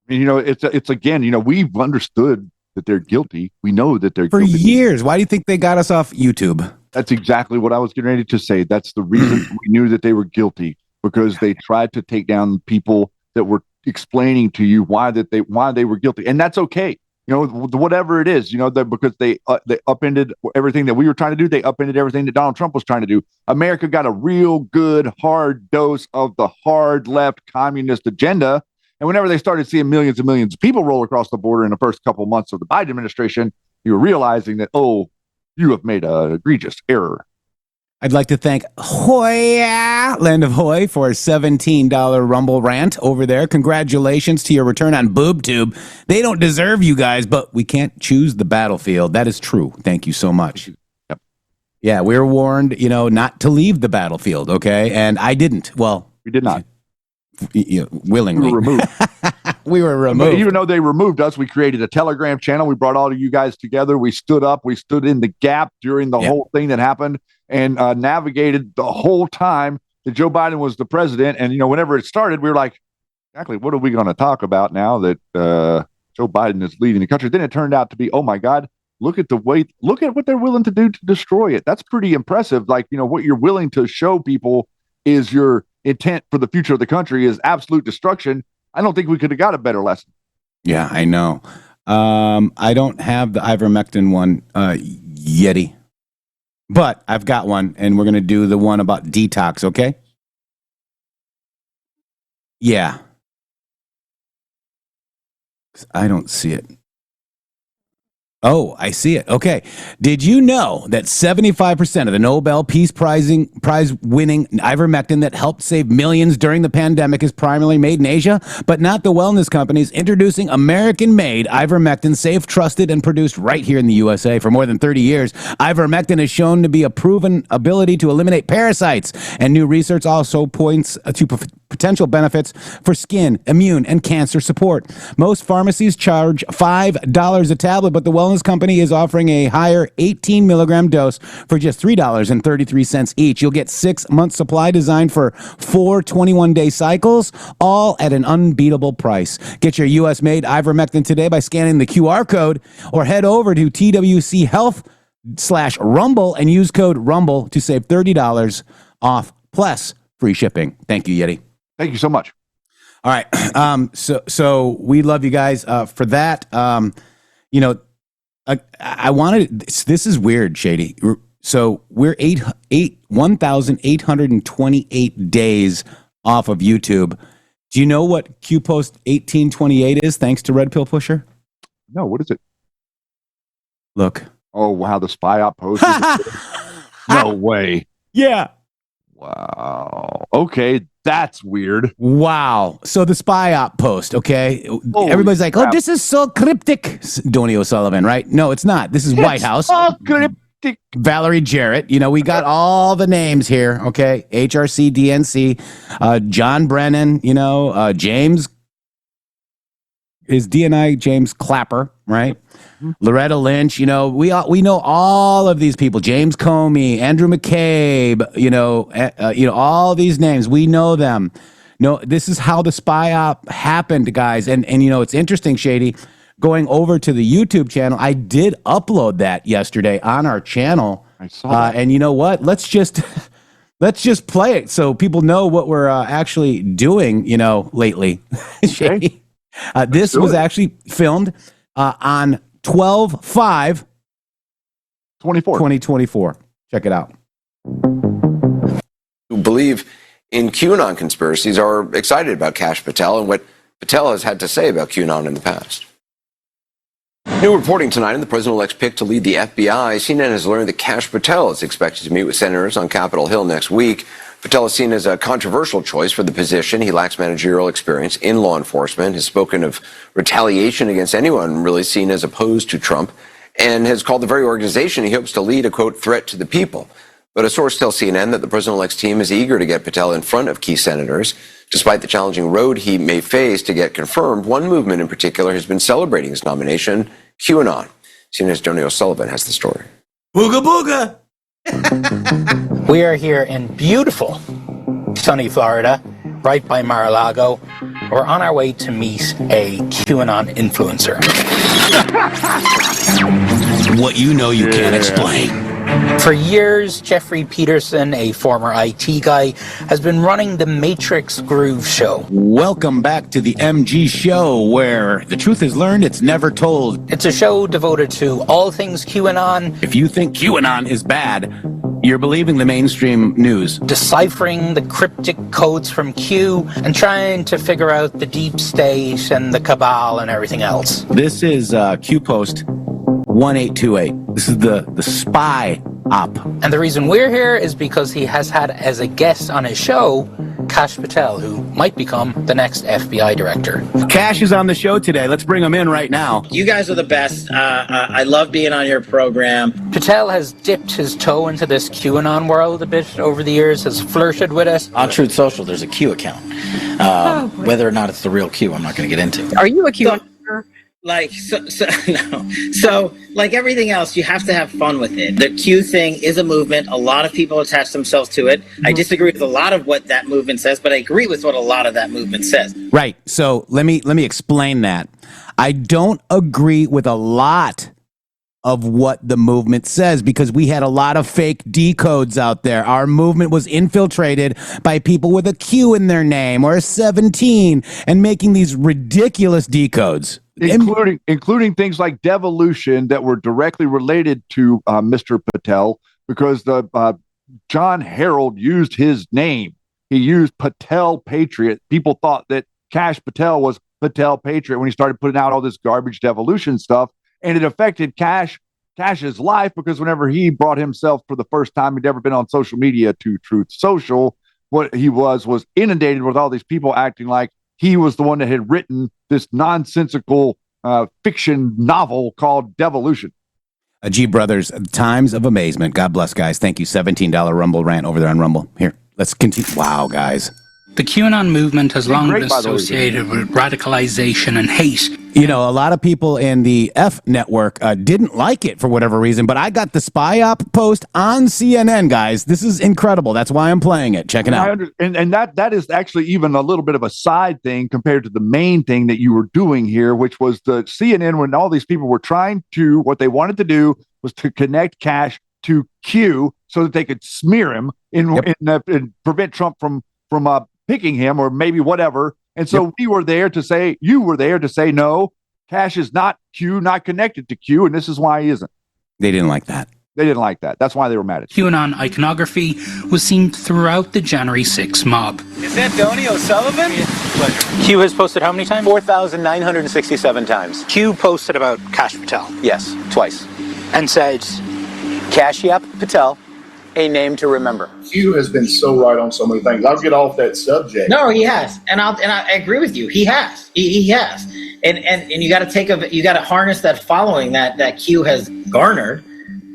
It's again, we've understood that they're guilty. We know that they're for guilty. years. Why do you think they got us off YouTube? That's exactly what I was getting ready to say. That's the reason we knew that they were guilty, because they tried to take down people that were explaining to you why they were guilty, and that's okay. Whatever it is, because they upended everything that we were trying to do. They upended everything that Donald Trump was trying to do. America got a real good hard dose of the hard left communist agenda. And whenever they started seeing millions and millions of people roll across the border in the first couple months of the Biden administration, you were realizing that, you have made an egregious error. I'd like to thank Hoya, Land of Hoy, for a $17 Rumble rant over there. Congratulations to your return on BoobTube. They don't deserve you guys, but we can't choose the battlefield. That is true. Thank you so much. Yep. Yeah, we were warned, not to leave the battlefield, okay? And I didn't. Well, we did not. Willingly. We were removed. We were removed. But even though they removed us, we created a Telegram channel. We brought all of you guys together. We stood up. We stood in the gap during the whole thing that happened and navigated the whole time that Joe Biden was the president. And, whenever it started, we were like, exactly, what are we going to talk about now that Joe Biden is leading the country. Then it turned out to be, oh my God, look at what they're willing to do to destroy it. That's pretty impressive. Like, what you're willing to show people is your intent for the future of the country is absolute destruction. I don't think we could have got a better lesson. Yeah, I know. I don't have the ivermectin one, Yeti, but I've got one, and we're going to do the one about detox, okay? Yeah. I don't see it. Oh, I see it. Okay. Did you know that 75% of the Nobel Peace Prize winning ivermectin that helped save millions during the pandemic is primarily made in Asia, but not the wellness companies introducing American-made ivermectin, safe, trusted, and produced right here in the USA for more than 30 years. Ivermectin is shown to be a proven ability to eliminate parasites, and new research also points to potential benefits for skin, immune, and cancer support. Most pharmacies charge $5 a tablet, but the wellness company is offering a higher 18 milligram dose for just $3.33 each. You'll get 6 months supply designed for 4 21-day cycles, all at an unbeatable price. Get your US-made ivermectin today by scanning the QR code or head over to TWC Health/Rumble and use code Rumble to save $30 off plus free shipping. Thank you, Yeti. Thank you so much. All right. So we love you guys for that. I wanted, this is weird, Shady. So we're 1,828 days off of YouTube. Do you know what Q Post 1828 is, thanks to Red Pill Pusher? No, what is it? Look. Oh, wow, the SPYOP post. No way. Yeah. Wow. Okay, that's weird. Wow. So the SPYOP post, okay? Holy everybody's like, crap. oh, this is so cryptic. Donnie O'Sullivan, right? No, it's not. This is White House. So cryptic. Valerie Jarrett. We got all the names here, okay? HRC, DNC, John Brennan, James is DNI James Clapper, right? Mm-hmm. Loretta Lynch, we know all of these people. James Comey, Andrew McCabe, all these names. We know them. No, this is how the SPYOP happened, guys. And it's interesting, Shady, going over to the YouTube channel. I did upload that yesterday on our channel. I saw that. And you know what? Let's just play it so people know what we're actually doing, lately. Shady. This was actually filmed on 12/5/2024. Check it out. Who believe in QAnon conspiracies are excited about Kash Patel and what Patel has had to say about QAnon in the past. New reporting tonight in the president-elect's pick to lead the FBI. CNN has learned that Kash Patel is expected to meet with senators on Capitol Hill next week. Patel is seen as a controversial choice for the position. He lacks managerial experience in law enforcement, has spoken of retaliation against anyone really seen as opposed to Trump, and has called the very organization he hopes to lead a, quote, threat to the people. But a source tells CNN that the president-elect's team is eager to get Patel in front of key senators. Despite the challenging road he may face to get confirmed, one movement in particular has been celebrating his nomination, QAnon. CNN's Donnie O'Sullivan has the story. Booga booga! We are here in beautiful, sunny Florida, right by Mar-a-Lago. We're on our way to meet a QAnon influencer. What you can't explain. For years, Jeffrey Peterson, a former IT guy, has been running the Matrix Groove Show. Welcome back to the MG Show, where the truth is learned, it's never told. It's a show devoted to all things QAnon. If you think QAnon is bad, you're believing the mainstream news. Deciphering the cryptic codes from Q and trying to figure out the deep state and the cabal and everything else. This is Q Post 1828. This is the SPYOP. And the reason we're here is because he has had as a guest on his show, Kash Patel, who might become the next FBI director. Kash is on the show today. Let's bring him in right now. You guys are the best. I love being on your program. Patel has dipped his toe into this QAnon world a bit over the years, has flirted with it. On Truth Social, there's a Q account. Whether or not it's the real Q, I'm not going to get into. Are you a QAnon? So like everything else, you have to have fun with it. The Q thing is a movement. A lot of people attach themselves to it. I disagree with a lot of what that movement says, but I agree with what a lot of that movement says. Right. So let me explain that. I don't agree with a lot of what the movement says because we had a lot of fake decodes out there. Our movement was infiltrated by people with a Q in their name or a 17 and making these ridiculous decodes. Including things like devolution that were directly related to Mr. Patel, because the John Harold used his name. He used Patel Patriot. People thought that Kash Patel was Patel Patriot when he started putting out all this garbage devolution stuff, and it affected Kash's life because whenever he brought himself for the first time, he'd never been on social media to Truth Social. What he was inundated with all these people acting like he was the one that had written this nonsensical fiction novel called Devolution. G Brothers, times of amazement. God bless, guys. Thank you. $17 Rumble rant over there on Rumble. Here, let's continue. Wow, guys. The QAnon movement has long been associated with radicalization and hate. You know, a lot of people in the F network didn't like it for whatever reason, but I got the SPYOP post on CNN, guys. This is incredible. That's why I'm playing it. Check it out. And that is actually even a little bit of a side thing compared to the main thing that you were doing here, which was the CNN when all these people were trying to, what they wanted to do was to connect Kash to Q so that they could smear him and prevent Trump from picking him or maybe whatever. And so you were there to say, no, Kash is not Q, not connected to Q, and this is why he isn't. They didn't like that. That's why they were mad at you. QAnon iconography was seen throughout the January 6th mob. Is that Donnie O'Sullivan? Q has posted how many times? 4,967 times. Q posted about Kash Patel. Yes, twice. And said, Kash Patel, a name to remember. Q has been so right on so many things. I'll get off that subject. No, he has, and I agree with you. He has, he has, and you got to harness that following that Q has garnered,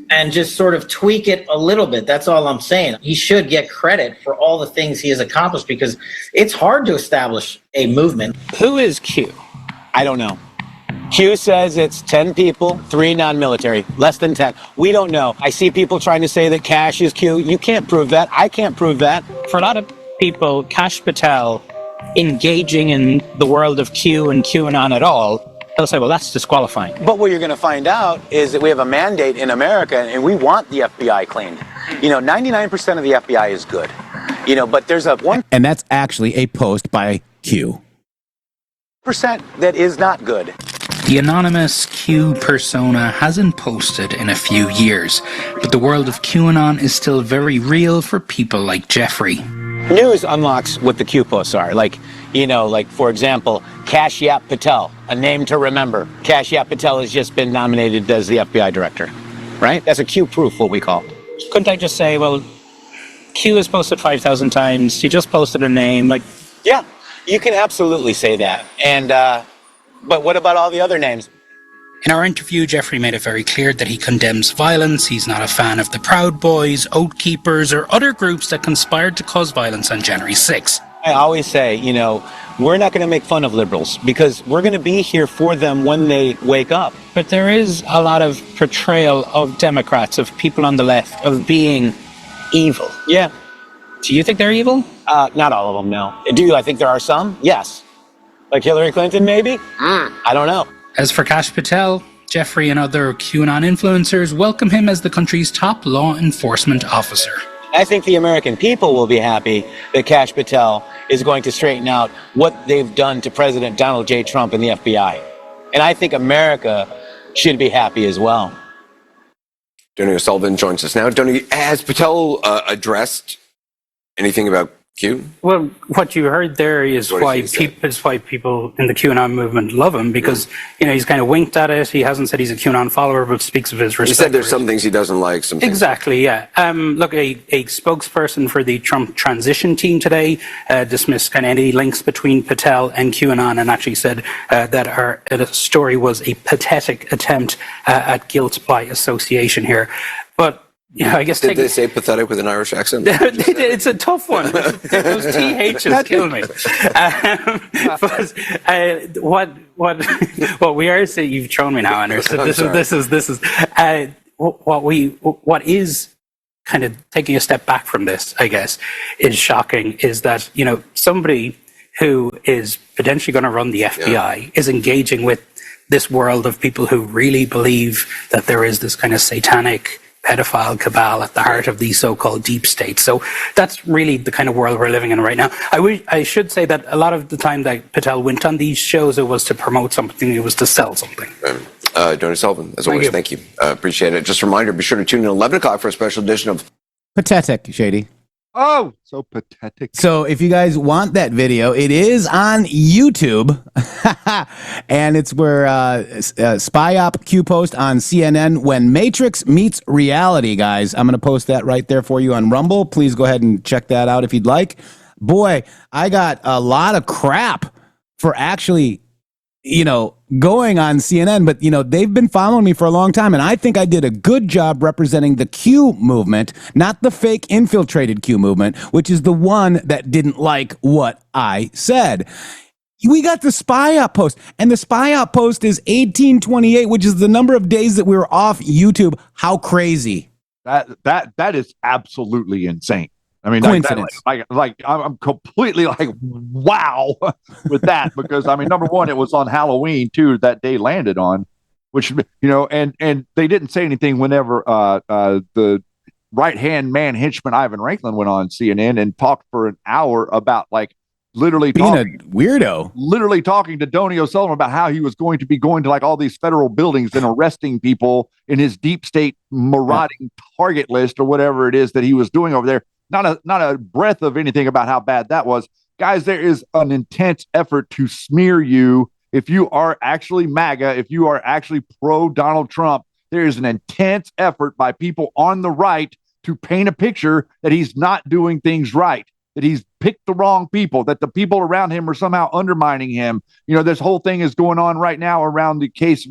and just sort of tweak it a little bit. That's all I'm saying. He should get credit for all the things he has accomplished because it's hard to establish a movement. Who is Q? I don't know. Q says it's 10 people, 3 non-military, less than 10. We don't know. I see people trying to say that Kash is Q. You can't prove that. I can't prove that. For a lot of people, Kash Patel engaging in the world of Q and QAnon at all, they'll say, well, that's disqualifying. But what you're going to find out is that we have a mandate in America and we want the FBI cleaned. 99% of the FBI is good. But there's a 1%. And that's actually a post by Q. That is not good. The anonymous Q persona hasn't posted in a few years, but the world of QAnon is still very real for people like Jeffrey. News unlocks what the Q posts are. Like, for example, Kash Patel, a name to remember. Kash Patel has just been nominated as the FBI director, right? That's a Q proof, what we call. Couldn't I just say, well, Q has posted 5,000 times, he just posted a name, Yeah, you can absolutely say that. And, but what about all the other names? In our interview, Jeffrey made it very clear that he condemns violence. He's not a fan of the Proud Boys, Oath Keepers, or other groups that conspired to cause violence on January 6th. I always say, we're not going to make fun of liberals because we're going to be here for them when they wake up. But there is a lot of portrayal of Democrats, of people on the left, of being evil. Yeah. Do you think they're evil? Not all of them, no. Do you? I think there are some? Yes. Like Hillary Clinton, maybe? I don't know. As for Kash Patel, Jeffrey and other QAnon influencers welcome him as the country's top law enforcement officer. I think the American people will be happy that Kash Patel is going to straighten out what they've done to President Donald J. Trump and the FBI. And I think America should be happy as well. Donnie O'Sullivan joins us now. Donnie, has Patel addressed anything about Q? Well, what you heard there is why people in the QAnon movement love him, because he's kind of winked at it. He hasn't said he's a QAnon follower, but speaks of his respect. He said there's some things he doesn't like. Some things. Exactly, yeah. Look, a spokesperson for the Trump transition team today dismissed kind of any links between Patel and QAnon, and actually said that our story was a pathetic attempt at guilt by association here. But I guess did they say pathetic with an Irish accent? It's a tough one. Those THs kill me. But what we are saying, you've thrown me now, Anders. So this is what is kind of taking a step back from this, I guess, is shocking. Is that somebody who is potentially going to run the FBI is engaging with this world of people who really believe that there is this kind of satanic pedophile cabal at the heart of the so-called deep state. So that's really the kind of world we're living in right now. I should say that a lot of the time that Patel went on these shows, it was to promote something, it was to sell something. Donnie Sullivan, as always, thank you. Appreciate it. Just a reminder, be sure to tune in at 11 o'clock for a special edition of Pathetic, Shady. Oh, so pathetic. So if you guys want that video, it is on YouTube. And it's where SPYOP Q post on CNN, When Matrix Meets Reality, guys. I'm going to post that right there for you on Rumble. Please go ahead and check that out if you'd like. Boy, I got a lot of crap for actually, going on CNN, but they've been following me for a long time, and I think I did a good job representing the Q movement, not the fake infiltrated Q movement, which is the one that didn't like what I said. We got the SPYOP post, and the SPYOP post is 1828, which is the number of days that we were off YouTube. How crazy! That is absolutely insane. I mean, coincidence. I'm completely wow with that, because number one, it was on Halloween too. That day landed on, which and they didn't say anything whenever the right hand man henchman Ivan Ranklin went on CNN and talked for an hour about literally being a weirdo, literally talking to Donnie O'Sullivan about how he was going to be going to all these federal buildings and arresting people in his deep state marauding target list or whatever it is that he was doing over there. Not a breath of anything about how bad that was. Guys, there is an intense effort to smear you. If you are actually MAGA, if you are actually pro Donald Trump, there is an intense effort by people on the right to paint a picture that he's not doing things right, that he's picked the wrong people, that the people around him are somehow undermining him. This whole thing is going on right now around the case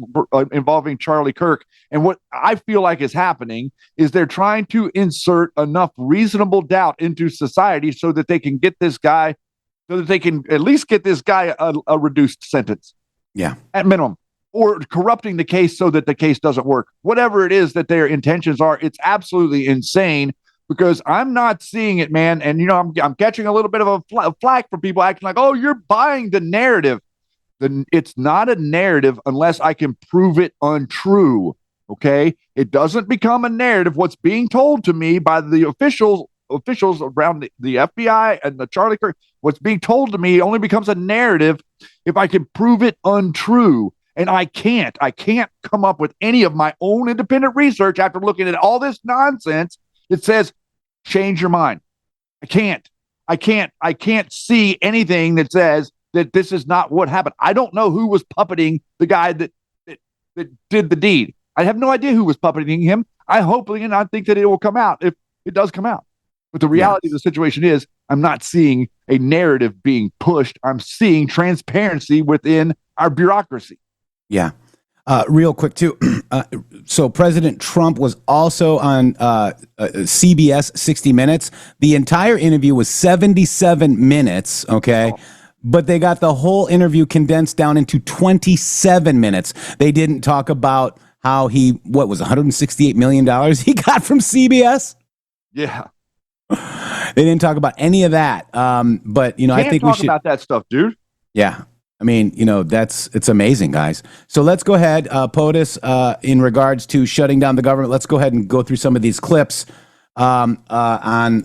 involving Charlie Kirk. And what I feel like is happening is they're trying to insert enough reasonable doubt into society so that they can get this guy, so that they can at least get this guy a reduced sentence. Yeah. At minimum. Or corrupting the case so that the case doesn't work. Whatever it is that their intentions are, it's absolutely insane, because I'm not seeing it, man. And, I'm catching a little bit of a flack for people acting like, oh, you're buying the narrative. It's not a narrative unless I can prove it untrue. Okay, it doesn't become a narrative. What's being told to me by the officials around the FBI and the Charlie Kirk, what's being told to me only becomes a narrative if I can prove it untrue. And I can't come up with any of my own independent research after looking at all this nonsense that says, change your mind. I can't see anything that says that this is not what happened. I don't know who was puppeting the guy that did the deed. I have no idea who was puppeting him. I think that it will come out if it does come out. But the reality of the situation is, I'm not seeing a narrative being pushed. I'm seeing transparency within our bureaucracy. Yeah. Real quick, too. So President Trump was also on CBS 60 Minutes. The entire interview was 77 minutes, okay? Oh. But they got the whole interview condensed down into 27 minutes. They didn't talk about how what was $168 million he got from CBS? Yeah. They didn't talk about any of that. But, I think we should talk about that stuff, dude. Yeah. I mean, it's amazing, guys. So let's go ahead, POTUS, in regards to shutting down the government. Let's go ahead and go through some of these clips on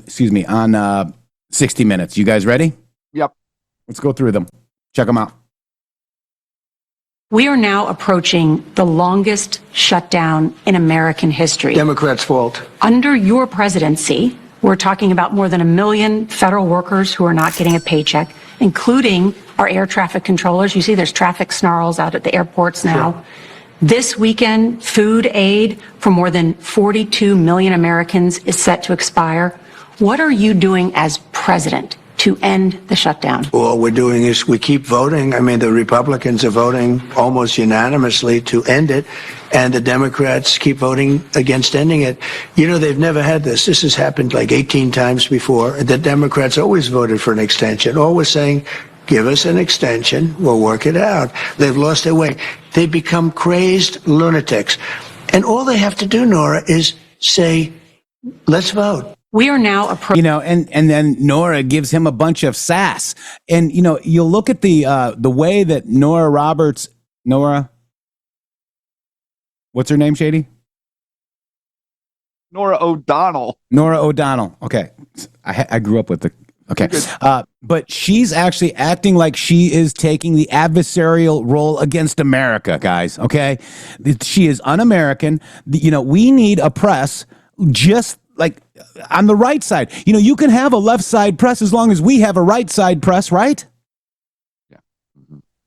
60 Minutes. You guys ready? Yep. Let's go through them. Check them out. We are now approaching the longest shutdown in American history. Democrats' fault. Under your presidency, we're talking about more than 1 million federal workers who are not getting a paycheck, including our air traffic controllers. You see there's traffic snarls out at the airports now. Sure. This weekend, food aid for more than 42 million Americans is set to expire. What are you doing as president to end the shutdown? All we're doing is we keep voting. I mean, the Republicans are voting almost unanimously to end it, and the Democrats keep voting against ending it. They've never had this. This has happened like 18 times before. The Democrats always voted for an extension, always saying, give us an extension, we'll work it out. They've lost their way. They become crazed lunatics. And all they have to do, Nora, is say, let's vote. We are now approaching, and then Nora gives him a bunch of sass, and you'll look at the way that Nora What's her name, Shady? Nora O'Donnell. Nora O'Donnell. Okay. I grew up with the. Okay. But she's actually acting like she is taking the adversarial role against America, guys. Okay. She is un-American. We need a press just like on the right side. You can have a left side press as long as we have a right side press, right? Yeah.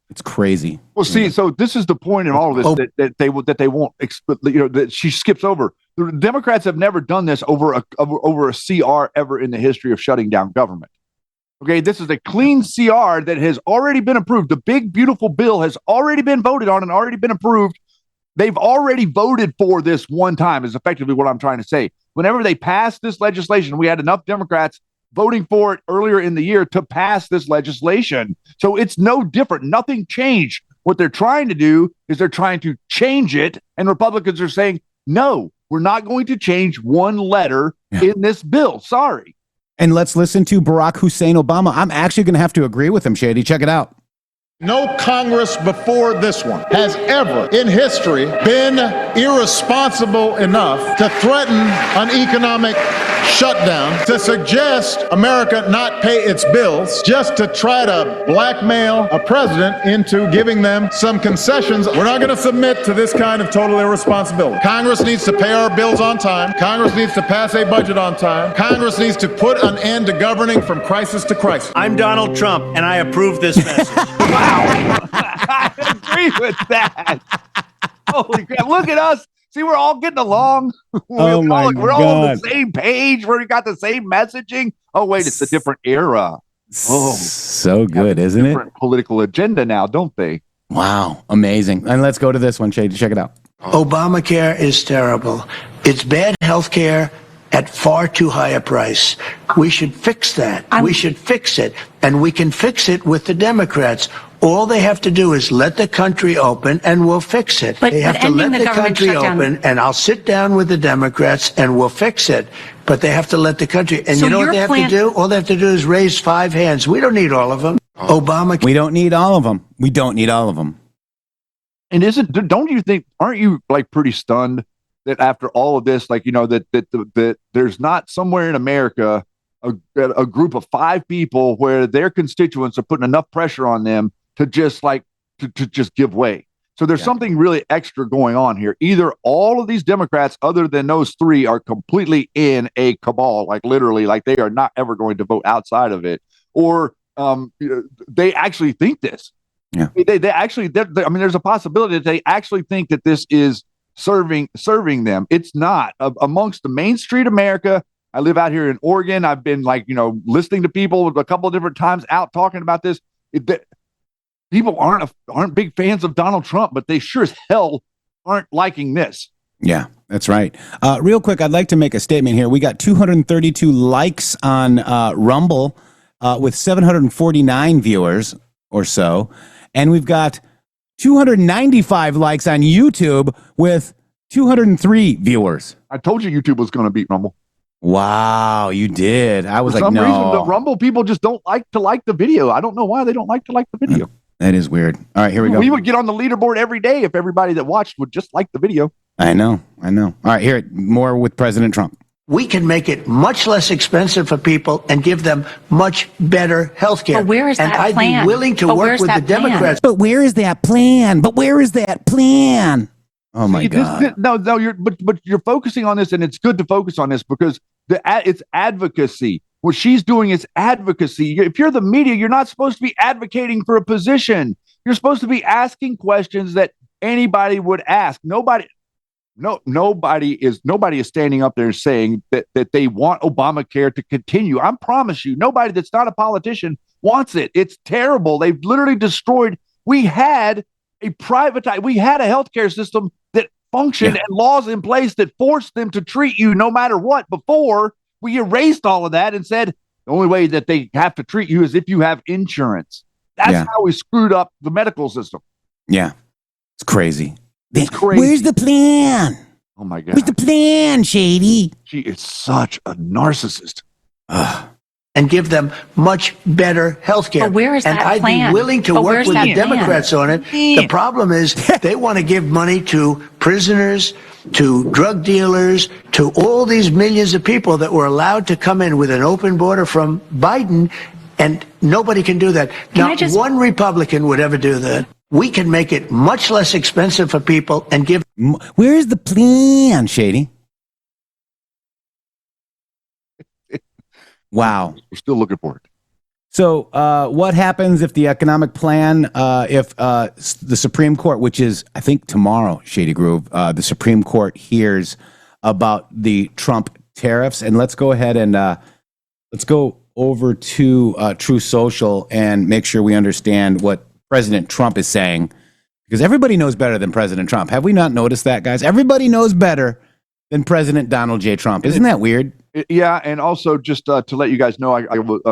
It's crazy. Well, see, so this is the point in all of this that they won't, that she skips over. The Democrats have never done this over a CR ever in the history of shutting down government. Okay, this is a clean CR that has already been approved. The big, beautiful bill has already been voted on and already been approved. They've already voted for this one time, is effectively what I'm trying to say. Whenever they passed this legislation, we had enough Democrats voting for it earlier in the year to pass this legislation. So it's no different. Nothing changed. What they're trying to do is they're trying to change it, and Republicans are saying, no, we're not going to change one letter in this bill. Sorry. And let's listen to Barack Hussein Obama. I'm actually going to have to agree with him, Shady. Check it out. No Congress before this one has ever in history been irresponsible enough to threaten an economic shutdown, to suggest America not pay its bills, just to try to blackmail a president into giving them some concessions. We're not going to submit to this kind of total irresponsibility. Congress needs to pay our bills on time. Congress needs to pass a budget on time. Congress needs to put an end to governing from crisis to crisis. I'm Donald Trump, and I approve this message. I agree with that. Holy crap. Look at us. See, we're all getting along. We're all on the same page. We got the same messaging. Oh, wait, it's a different era. Oh, so good, isn't it? Different political agenda now, don't they? Wow, amazing. And let's go to this one, Shady. Check it out. Obamacare is terrible. It's bad health care at far too high a price. We should fix that. We should fix it. And we can fix it with the Democrats. All they have to do is let the country open and we'll fix it. They have to let the country open and I'll sit down with the Democrats and we'll fix it. But they have to let the country. And you know what they have to do? All they have to do is raise 5 hands. We don't need all of them. Obama. We don't need all of them. We don't need all of them. And don't you think, aren't you like pretty stunned that after all of this, like, that there's not somewhere in America a group of 5 people where their constituents are putting enough pressure on them to just to just give way. So there's something really extra going on here. Either all of these Democrats, other than those 3, are completely in a cabal, like literally, like they are not ever going to vote outside of it, or they actually think this. Yeah, they actually. I mean, there's a possibility that they actually think that this is serving them. It's not. Amongst the Main Street America, I live out here in Oregon. I've been listening to people a couple of different times out talking about this. People aren't big fans of Donald Trump, but they sure as hell aren't liking this. Yeah, that's right. Real quick, I'd like to make a statement here. We got 232 likes on Rumble with 749 viewers or so. And we've got 295 likes on YouTube with 203 viewers. I told you YouTube was going to beat Rumble. Wow, you did. I was For like, some no. reason, the Rumble people just don't like to like the video. I don't know why they don't like to like the video. That is weird. All right, here we go. We would get on the leaderboard every day if everybody that watched would just like the video. I know. All right, here, more with President Trump. We can make it much less expensive for people and give them much better health care. But where is that and I'd plan? be willing to work with the Democrats. But where is that plan? Oh my God. But you're focusing on this, and it's good to focus on this because it's advocacy. What she's doing is advocacy. If you're the media, you're not supposed to be advocating for a position. You're supposed to be asking questions that anybody would ask. Nobody is standing up there saying that they want Obamacare to continue. I promise you, nobody that's not a politician wants it. It's terrible. They've literally destroyed. We had a healthcare system that functioned and laws in place that forced them to treat you no matter what. Before we erased all of that and said the only way that they have to treat you is if you have insurance. That's how we screwed up the medical system. Yeah, it's crazy. It's crazy. Where's the plan? Oh my God. Where's the plan, Shady? She is such a narcissist. And and give them much better health care. But where is and that I'd plan? be willing to But work where's with that the plan? Democrats on it. The problem is they want to give money to prisoners, to drug dealers, to all these millions of people that were allowed to come in with an open border from Biden, and nobody can do that. Not one Republican would ever do that. We can make it much less expensive for people and give. Where's the plan, Shady? Wow. We're still looking for it. So what happens if the economic plan, if the Supreme Court, which is, I think, tomorrow, Shady Groove, the Supreme Court hears about the Trump tariffs? And let's go ahead and let's go over to True Social and make sure we understand what President Trump is saying, because everybody knows better than President Trump. Have we not noticed that, guys? Everybody knows better than President Donald J. Trump. Isn't that weird? Yeah, and also just to let you guys know,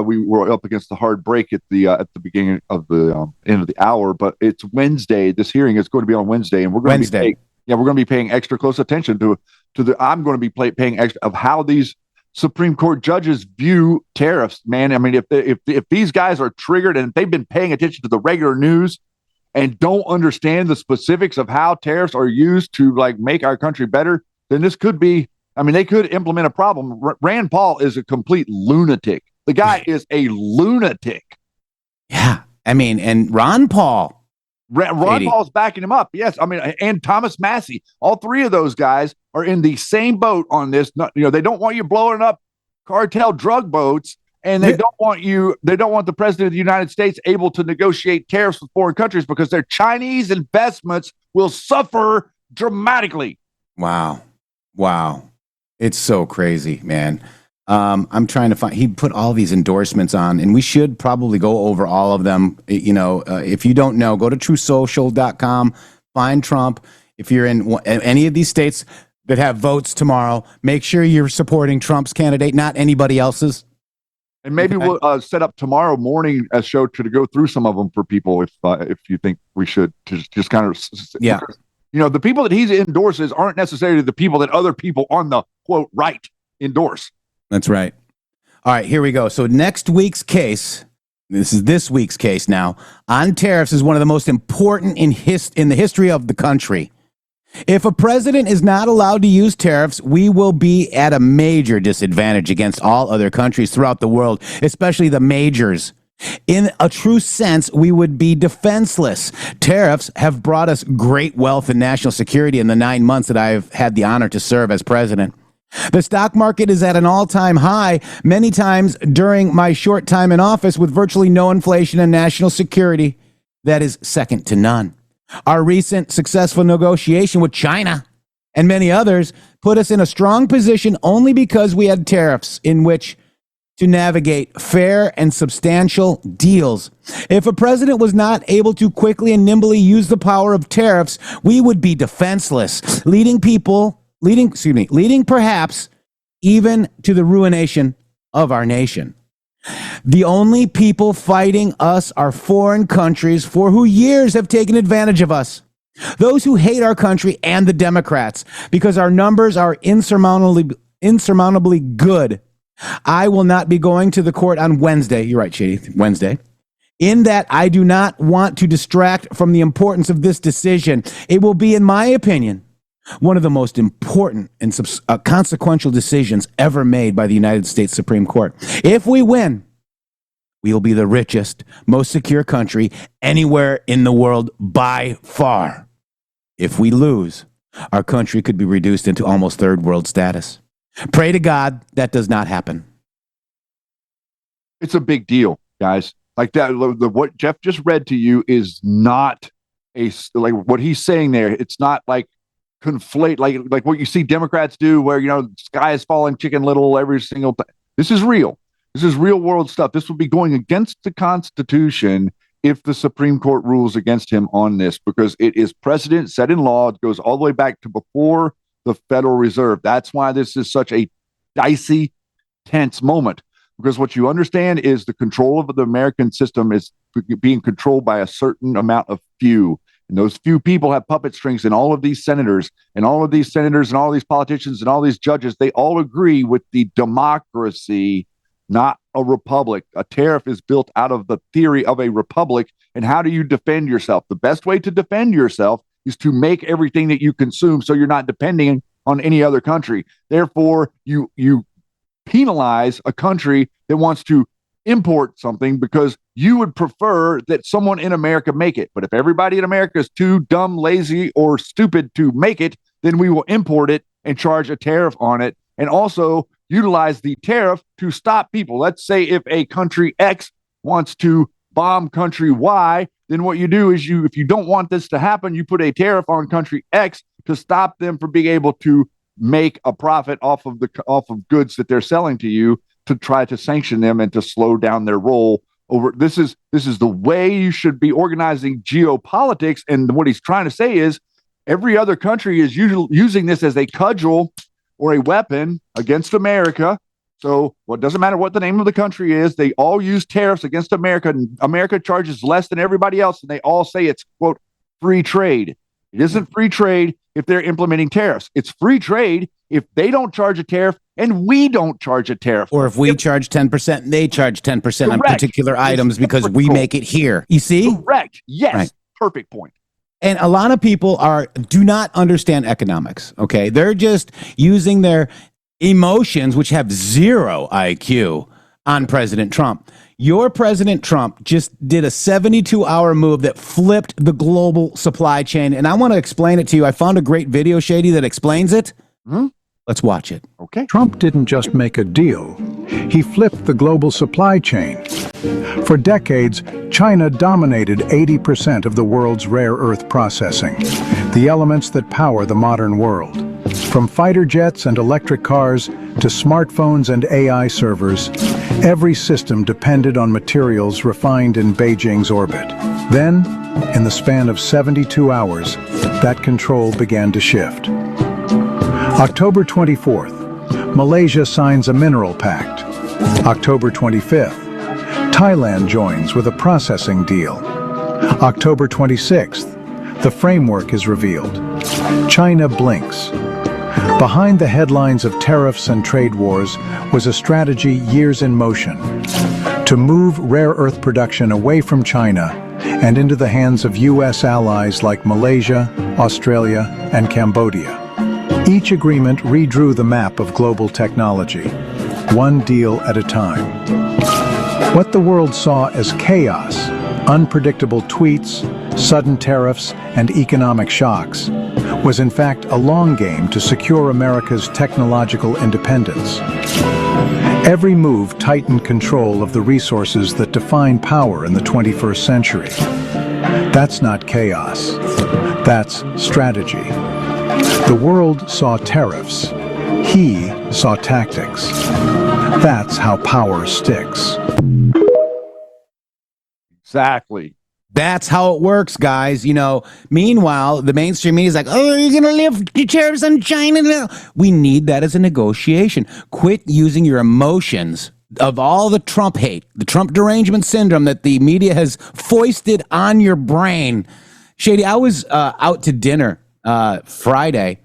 we were up against the hard break at the beginning of the end of the hour, but it's Wednesday. This hearing is going to be on Wednesday, and we're going to be we're going to be paying extra close attention to the. I'm going to be paying extra of how these Supreme Court judges view tariffs. Man, I mean, if these guys are triggered and they've been paying attention to the regular news and don't understand the specifics of how tariffs are used to like make our country better, then this could be. I mean, they could implement a problem. Rand Paul is a complete lunatic. The guy is a lunatic. Yeah. I mean, and Ron Paul. Ron Paul's backing him up. Yes. I mean, and Thomas Massey. All three of those guys are in the same boat on this. They don't want you blowing up cartel drug boats, and they don't want the president of the United States able to negotiate tariffs with foreign countries because their Chinese investments will suffer dramatically. Wow. It's so crazy, man. I'm trying to find, he put all these endorsements on, and we should probably go over all of them. If you don't know, go to truesocial.com, find Trump. If you're in any of these states that have votes tomorrow, make sure you're supporting Trump's candidate, not anybody else's. And maybe we'll set up tomorrow morning a show to go through some of them for people if you think we should, to just kind of. Yeah. The people that he endorses aren't necessarily the people that other people on the, quote, right endorse. That's right. All right, here we go. So next week's case, this week's case now, on tariffs is one of the most important in the history of the country. If a president is not allowed to use tariffs, we will be at a major disadvantage against all other countries throughout the world, especially the majors. In a true sense, we would be defenseless. Tariffs have brought us great wealth and national security in the 9 months that I've had the honor to serve as president. The stock market is at an all-time high many times during my short time in office, with virtually no inflation and national security that is second to none. Our recent successful negotiation with China and many others put us in a strong position only because we had tariffs in which to navigate fair and substantial deals. If a president was not able to quickly and nimbly use the power of tariffs, we would be defenseless, leading perhaps even to the ruination of our nation. The only people fighting us are foreign countries for who years have taken advantage of us. Those who hate our country and the Democrats because our numbers are insurmountably good. I will not be going to the court on Wednesday. You're right, Shady. Wednesday. In that I do not want to distract from the importance of this decision. It will be, in my opinion, one of the most important and consequential decisions ever made by the United States Supreme Court. If we win, we will be the richest, most secure country anywhere in the world by far. If we lose, our country could be reduced into almost third world status. Pray to God that does not happen. It's a big deal, guys. Like that, what Jeff just read to you is not like what he's saying there. It's not like conflate, like what you see Democrats do, where sky is falling, Chicken Little every single time. This is real. This is real world stuff. This would be going against the Constitution if the Supreme Court rules against him on this, because it is precedent set in law. It goes all the way back to before the Federal Reserve. That's why this is such a dicey, tense moment, because what you understand is the control of the American system is being controlled by a certain amount of few. And those few people have puppet strings, and all of these senators and all of these politicians and all these judges, they all agree with the democracy, not a republic. A tariff is built out of the theory of a republic. And how do you defend yourself? The best way to defend yourself is to make everything that you consume so you're not depending on any other country. Therefore, you penalize a country that wants to import something because you would prefer that someone in America make it. But if everybody in America is too dumb, lazy, or stupid to make it, then we will import it and charge a tariff on it, and also utilize the tariff to stop people. Let's say if a country X wants to bomb country Y, then what you do is if you don't want this to happen, you put a tariff on country X to stop them from being able to make a profit off of goods that they're selling to you, to try to sanction them and to slow down their role over. This is the way you should be organizing geopolitics. And what he's trying to say is every other country is using this as a cudgel or a weapon against America. So it doesn't matter what the name of the country is, they all use tariffs against America, and America charges less than everybody else, and they all say it's, quote, free trade. It isn't free trade if they're implementing tariffs. It's free trade if they don't charge a tariff and we don't charge a tariff. Or if we charge 10% and they charge 10% on particular items because we make it here. You see? Correct. Yes. Right. Perfect point. And a lot of people do not understand economics, okay? They're just using their emotions, which have zero IQ, on President Trump. Your President Trump just did a 72-hour move that flipped the global supply chain. And I want to explain it to you. I found a great video, Shady, that explains it. Let's watch it. Okay. Trump didn't just make a deal. He flipped the global supply chain. For decades, China dominated 80% of the world's rare earth processing, the elements that power the modern world. From fighter jets and electric cars to smartphones and AI servers, every system depended on materials refined in Beijing's orbit. Then, in the span of 72 hours, that control began to shift. October 24th, Malaysia signs a mineral pact. October 25th, Thailand joins with a processing deal. October 26th, the framework is revealed. China blinks. Behind the headlines of tariffs and trade wars was a strategy years in motion: to move rare earth production away from China and into the hands of U.S. allies like Malaysia, Australia, and Cambodia. Each agreement redrew the map of global technology, one deal at a time. What the world saw as chaos, unpredictable tweets, sudden tariffs, and economic shocks, was in fact a long game to secure America's technological independence. Every move tightened control of the resources that define power in the 21st century. That's not chaos. That's strategy. The world saw tariffs. He saw tactics. That's how power sticks. Exactly. That's how it works, guys. You know, meanwhile, the mainstream media is like, oh, you're going to lift the tariffs on China now. We need that as a negotiation. Quit using your emotions of all the Trump hate, the Trump derangement syndrome that the media has foisted on your brain. Shady, I was out to dinner Friday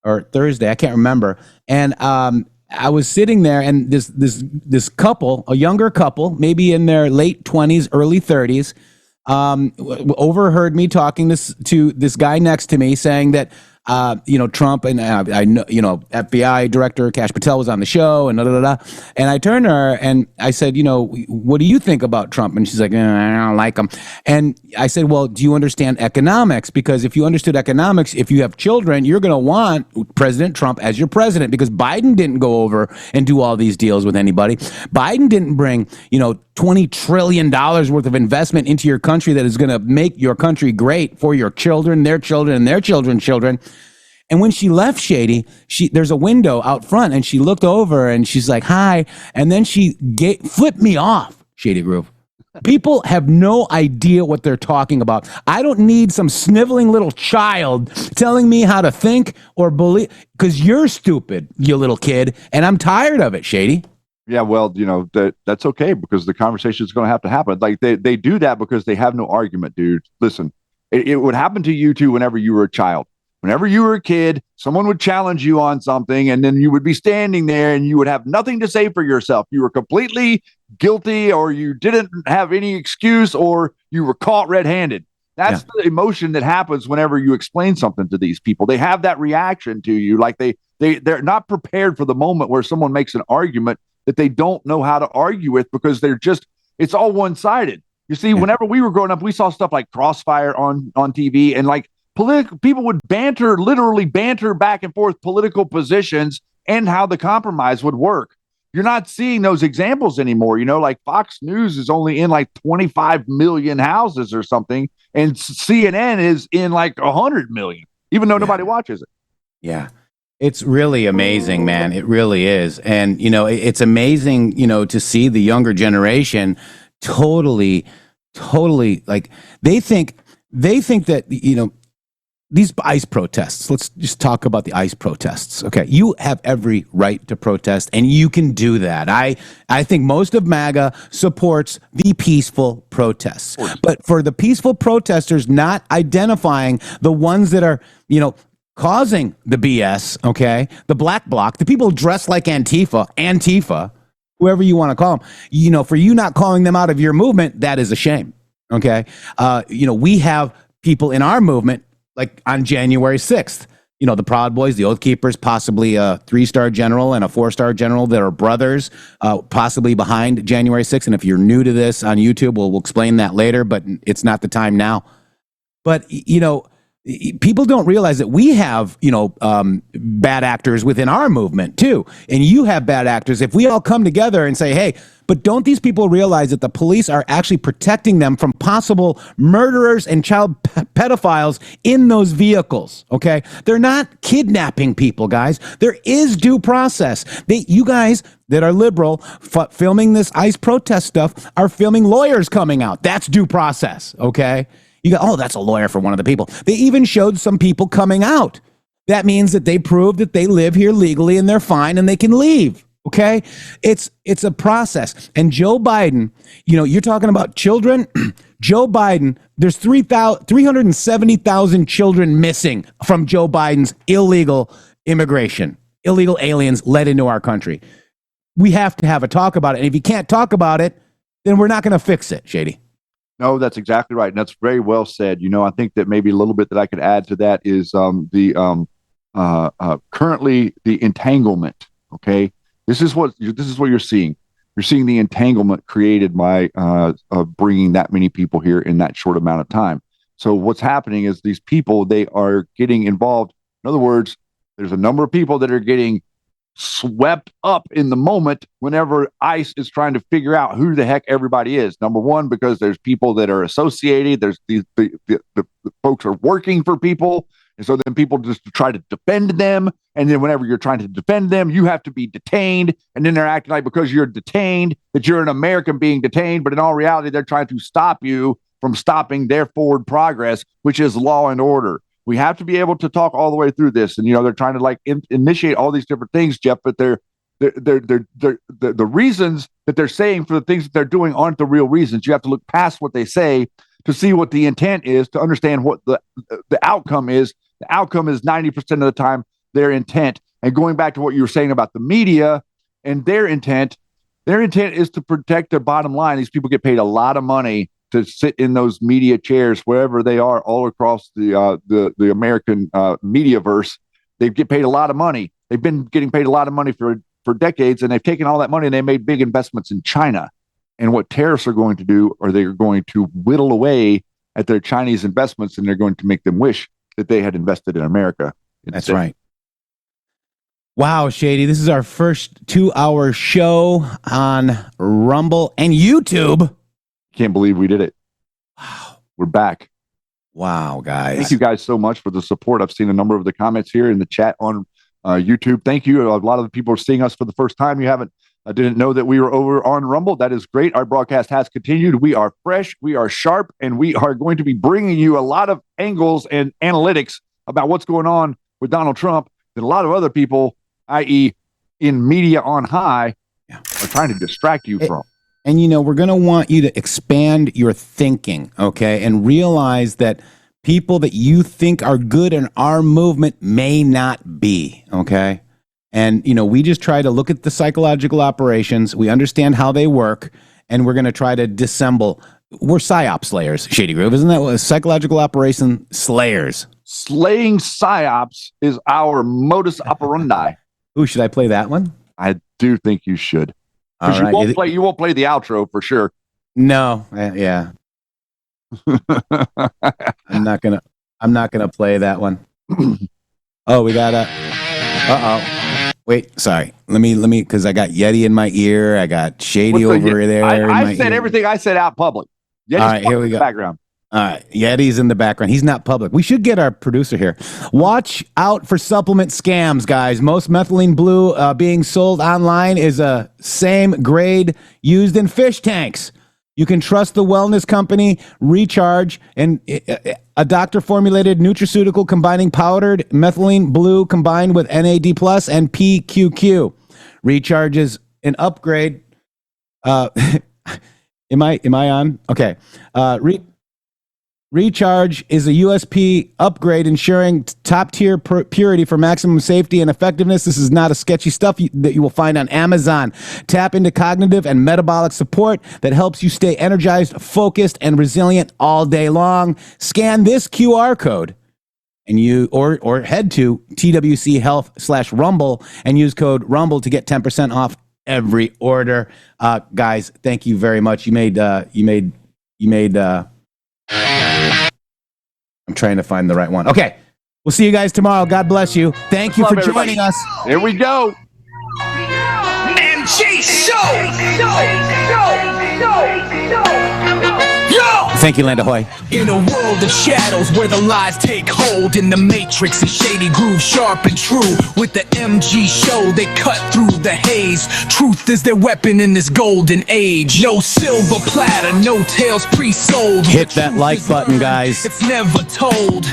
or Thursday, I can't remember. And I was sitting there, and this couple, a younger couple, maybe in their late 20s, early 30s, overheard me talking to this guy next to me, saying that Trump and I know, FBI director Kash Patel was on the show and And I turned to her and I said, what do you think about Trump? And she's like, I don't like him. And I said, well, do you understand economics? Because if you understood economics, if you have children, you're going to want President Trump as your president, because Biden didn't go over and do all these deals with anybody. Biden didn't bring, $20 trillion worth of investment into your country that is going to make your country great for your children, their children, and their children's children. And when she left, Shady, there's a window out front, and she looked over and she's like, hi. And then she flipped me off, Shady Groove. People have no idea what they're talking about. I don't need some sniveling little child telling me how to think or believe, because you're stupid, you little kid, and I'm tired of it, Shady. Yeah, well, that's okay, because the conversation is going to have to happen. Like they do that because they have no argument, dude. Listen, it would happen to you too whenever you were a child. Whenever you were a kid, someone would challenge you on something, and then you would be standing there and you would have nothing to say for yourself. You were completely guilty or you didn't have any excuse or you were caught red-handed. That's the emotion that happens whenever you explain something to these people. They have that reaction to you, like they're not prepared for the moment where someone makes an argument that they don't know how to argue with, because it's all one-sided. You see, whenever we were growing up, we saw stuff like Crossfire on TV, and like people would literally banter back and forth political positions and how the compromise would work. You're not seeing those examples anymore. Like Fox News is only in like 25 million houses or something, and CNN is in like 100 million, even though nobody watches it. Yeah. It's really amazing, man. It really is. And, it's amazing, to see the younger generation totally like they think that, these ICE protests, let's just talk about the ICE protests. Okay. You have every right to protest, and you can do that. I think most of MAGA supports the peaceful protests, but for the peaceful protesters not identifying the ones that are, causing the BS, okay, the black bloc, the people dressed like Antifa, whoever you want to call them, for you not calling them out of your movement, that is a shame, okay? We have people in our movement, like on January 6th, the Proud Boys, the Oath Keepers, possibly a 3-star general and a 4-star general that are brothers, possibly behind January 6th. And if you're new to this on YouTube, we'll explain that later, but it's not the time now. But, people don't realize that we have, bad actors within our movement too. And you have bad actors. If we all come together and say, hey, but don't these people realize that the police are actually protecting them from possible murderers and child pedophiles in those vehicles? Okay. They're not kidnapping people, guys. There is due process. You guys that are liberal filming this ICE protest stuff are filming lawyers coming out. That's due process. Okay. You go, oh, that's a lawyer for one of the people. They even showed some people coming out. That means that they proved that they live here legally and they're fine and they can leave. Okay. It's a process. And Joe Biden, you're talking about children. Joe Biden, there's 370,000 children missing from Joe Biden's illegal immigration, illegal aliens let into our country. We have to have a talk about it. And if you can't talk about it, then we're not going to fix it, Shady. No, that's exactly right. And that's very well said. I think that maybe a little bit that I could add to that is currently the entanglement. Okay. This is what you're seeing. You're seeing the entanglement created by bringing that many people here in that short amount of time. So what's happening is these people, they are getting involved. In other words, there's a number of people that are getting swept up in the moment whenever ICE is trying to figure out who the heck everybody is. Number one, because there's people that are associated. There's the folks are working for people. And so then people just try to defend them. And then whenever you're trying to defend them, you have to be detained. And then they're acting like because you're detained, that you're an American being detained. But in all reality, they're trying to stop you from stopping their forward progress, which is law and order. We have to be able to talk all the way through this. And, they're trying to initiate all these different things, Jeff, but the reasons that they're saying for the things that they're doing aren't the real reasons. You have to look past what they say to see what the intent is, to understand what the outcome is. The outcome is 90% of the time their intent. And going back to what you were saying about the media and their intent is to protect their bottom line. These people get paid a lot of money to sit in those media chairs wherever they are all across the American mediaverse. They get paid a lot of money. They've been getting paid a lot of money for decades, and they've taken all that money and they made big investments in China. And what tariffs are going to do, are they're going to whittle away at their Chinese investments, and they're going to make them wish that they had invested in America. That's right. Wow, Shady, this is our first 2-hour show on Rumble and YouTube. Can't believe we did it. Wow. We're back. Wow, guys. Thank you guys so much for the support. I've seen a number of the comments here in the chat on YouTube. Thank you. A lot of the people are seeing us for the first time. I didn't know that we were over on Rumble. That is great. Our broadcast has continued. We are fresh. We are sharp. And we are going to be bringing you a lot of angles and analytics about what's going on with Donald Trump that a lot of other people, i.e. in media on high, are trying to distract you from. And, we're going to want you to expand your thinking, okay, and realize that people that you think are good in our movement may not be, okay? And, we just try to look at the psychological operations. We understand how they work, and we're going to try to dissemble. We're PsyOp slayers, Shady Groove. Isn't that what psychological operation slayers? Slaying PsyOps is our modus operandi. Ooh, should I play that one? I do think you should. All right. You won't play the outro for sure. No. Yeah. I'm not gonna play that one. Oh, we got wait, sorry. Let me, because I got Yeti in my ear. I got Shady over there. I said everything I said out public. Yeti's all right, here we go. Background. All right, Yeti's in the background. He's not public. We should get our producer here. Watch out for supplement scams, guys. Most methylene blue being sold online is a same grade used in fish tanks. You can trust the wellness company Recharge and a doctor-formulated nutraceutical combining powdered methylene blue combined with NAD+ and PQQ. Recharge is an upgrade. Am I on? Okay. Recharge is a USP upgrade ensuring top-tier purity for maximum safety and effectiveness. This is not a sketchy stuff that you will find on Amazon. Tap into cognitive and metabolic support that helps you stay energized, focused, and resilient all day long. Scan this QR code and or head to TWC Health/Rumble and use code Rumble to get 10% off every order. Guys, thank you very much. You made I'm trying to find the right one. Okay. We'll see you guys tomorrow. God bless you. Thank you for joining us. Here we go. MG Show! Thank you, Landa Hoy. In a world of shadows where the lies take hold, in the matrix and Shady Groove, sharp and true. With the MG Show, they cut through the haze. Truth is their weapon in this golden age. No silver platter, no tales pre-sold. Hit that like button, guys. It's never told.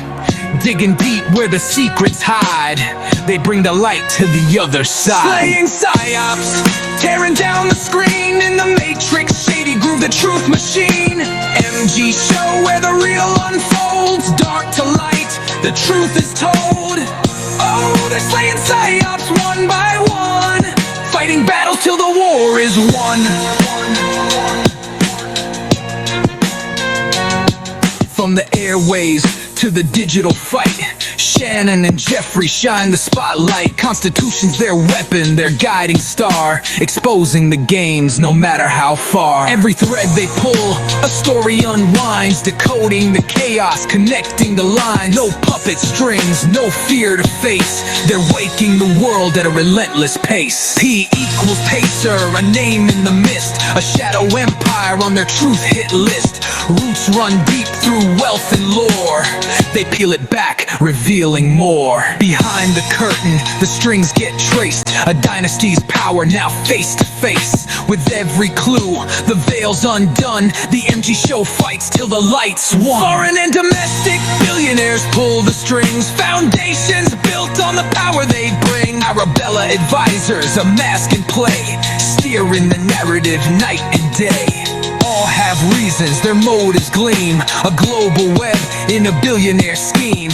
Digging deep where the secrets hide, they bring the light to the other side. Slaying PsyOps, tearing down the screen. In the matrix, Shady Groove, the truth machine. MG Show where the real unfolds. Dark to light, the truth is told. Oh, they're slaying PsyOps one by one, fighting battles till the war is won. From the airways to the digital fight, Shannon and Jeffrey shine the spotlight. Constitution's their weapon, their guiding star, exposing the games no matter how far. Every thread they pull, a story unwinds, decoding the chaos, connecting the lines. No puppet strings, no fear to face. They're waking the world at a relentless pace. P equals pacer, a name in the mist, a shadow empire on their truth hit list. Roots run deep through wealth and lore. They peel it back, revealing more. Behind the curtain, the strings get traced. A dynasty's power now face to face. With every clue, the veil's undone. The MG Show fights till the lights won. Foreign and domestic billionaires pull the strings. Foundations built on the power they bring. Arabella advisors, a mask and play, steering the narrative night and day. All have reasons, their motives gleam. A global web in a billionaire scheme.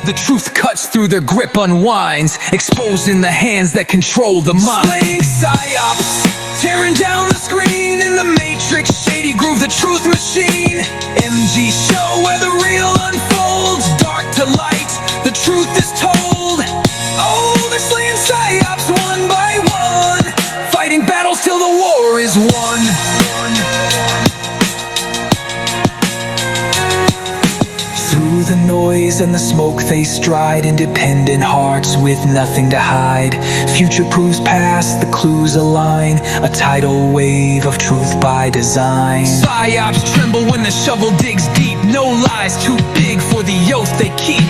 The truth cuts through, their grip unwinds, exposing the hands that control the mind. Slaying PsyOps, tearing down the screen. In the matrix, Shady Groove, the truth machine. MG Show where the real unfolds. Dark to light, the truth is told. Oh, they're slaying PsyOps one by one, fighting battles till the war is won. Through the noise and the smoke they stride, independent hearts with nothing to hide. Future proves past, the clues align, a tidal wave of truth by design. PsyOps tremble when the shovel digs deep. No lies too big for the oath they keep.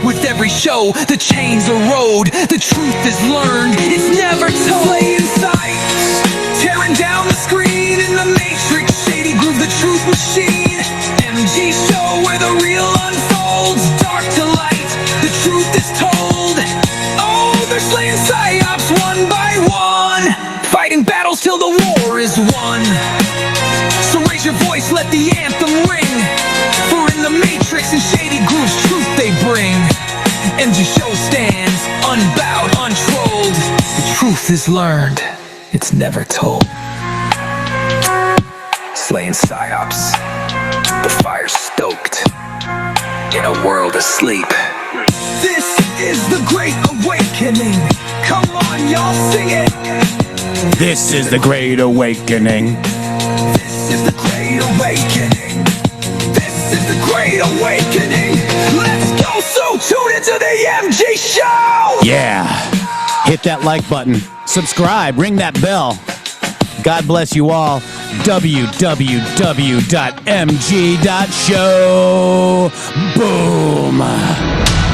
With every show, the chains erode. The truth is learned, it's never told. Slaying sights, tearing down the screen. In the matrix, Shady Groove, the truth machine. MG Show where the real unfolds. Dark to light, the truth is told. Oh, they're slaying PsyOps one by one, fighting battles till the war is won. So raise your voice, let the anthem ring. For in the matrix and Shady Groove's truth they bring. MG Show stands unbowed, untrolled. truth is learned, it's never told. Slaying PsyOps, the fire stoked, in a world asleep. This is the Great Awakening. Come on, y'all, sing it. This is the Great Awakening. This is the Great Awakening. This is the Great Awakening. Let's go, so tune into the MG Show. Yeah. Hit that like button. Subscribe. Ring that bell. God bless you all. www.mg.show. Boom.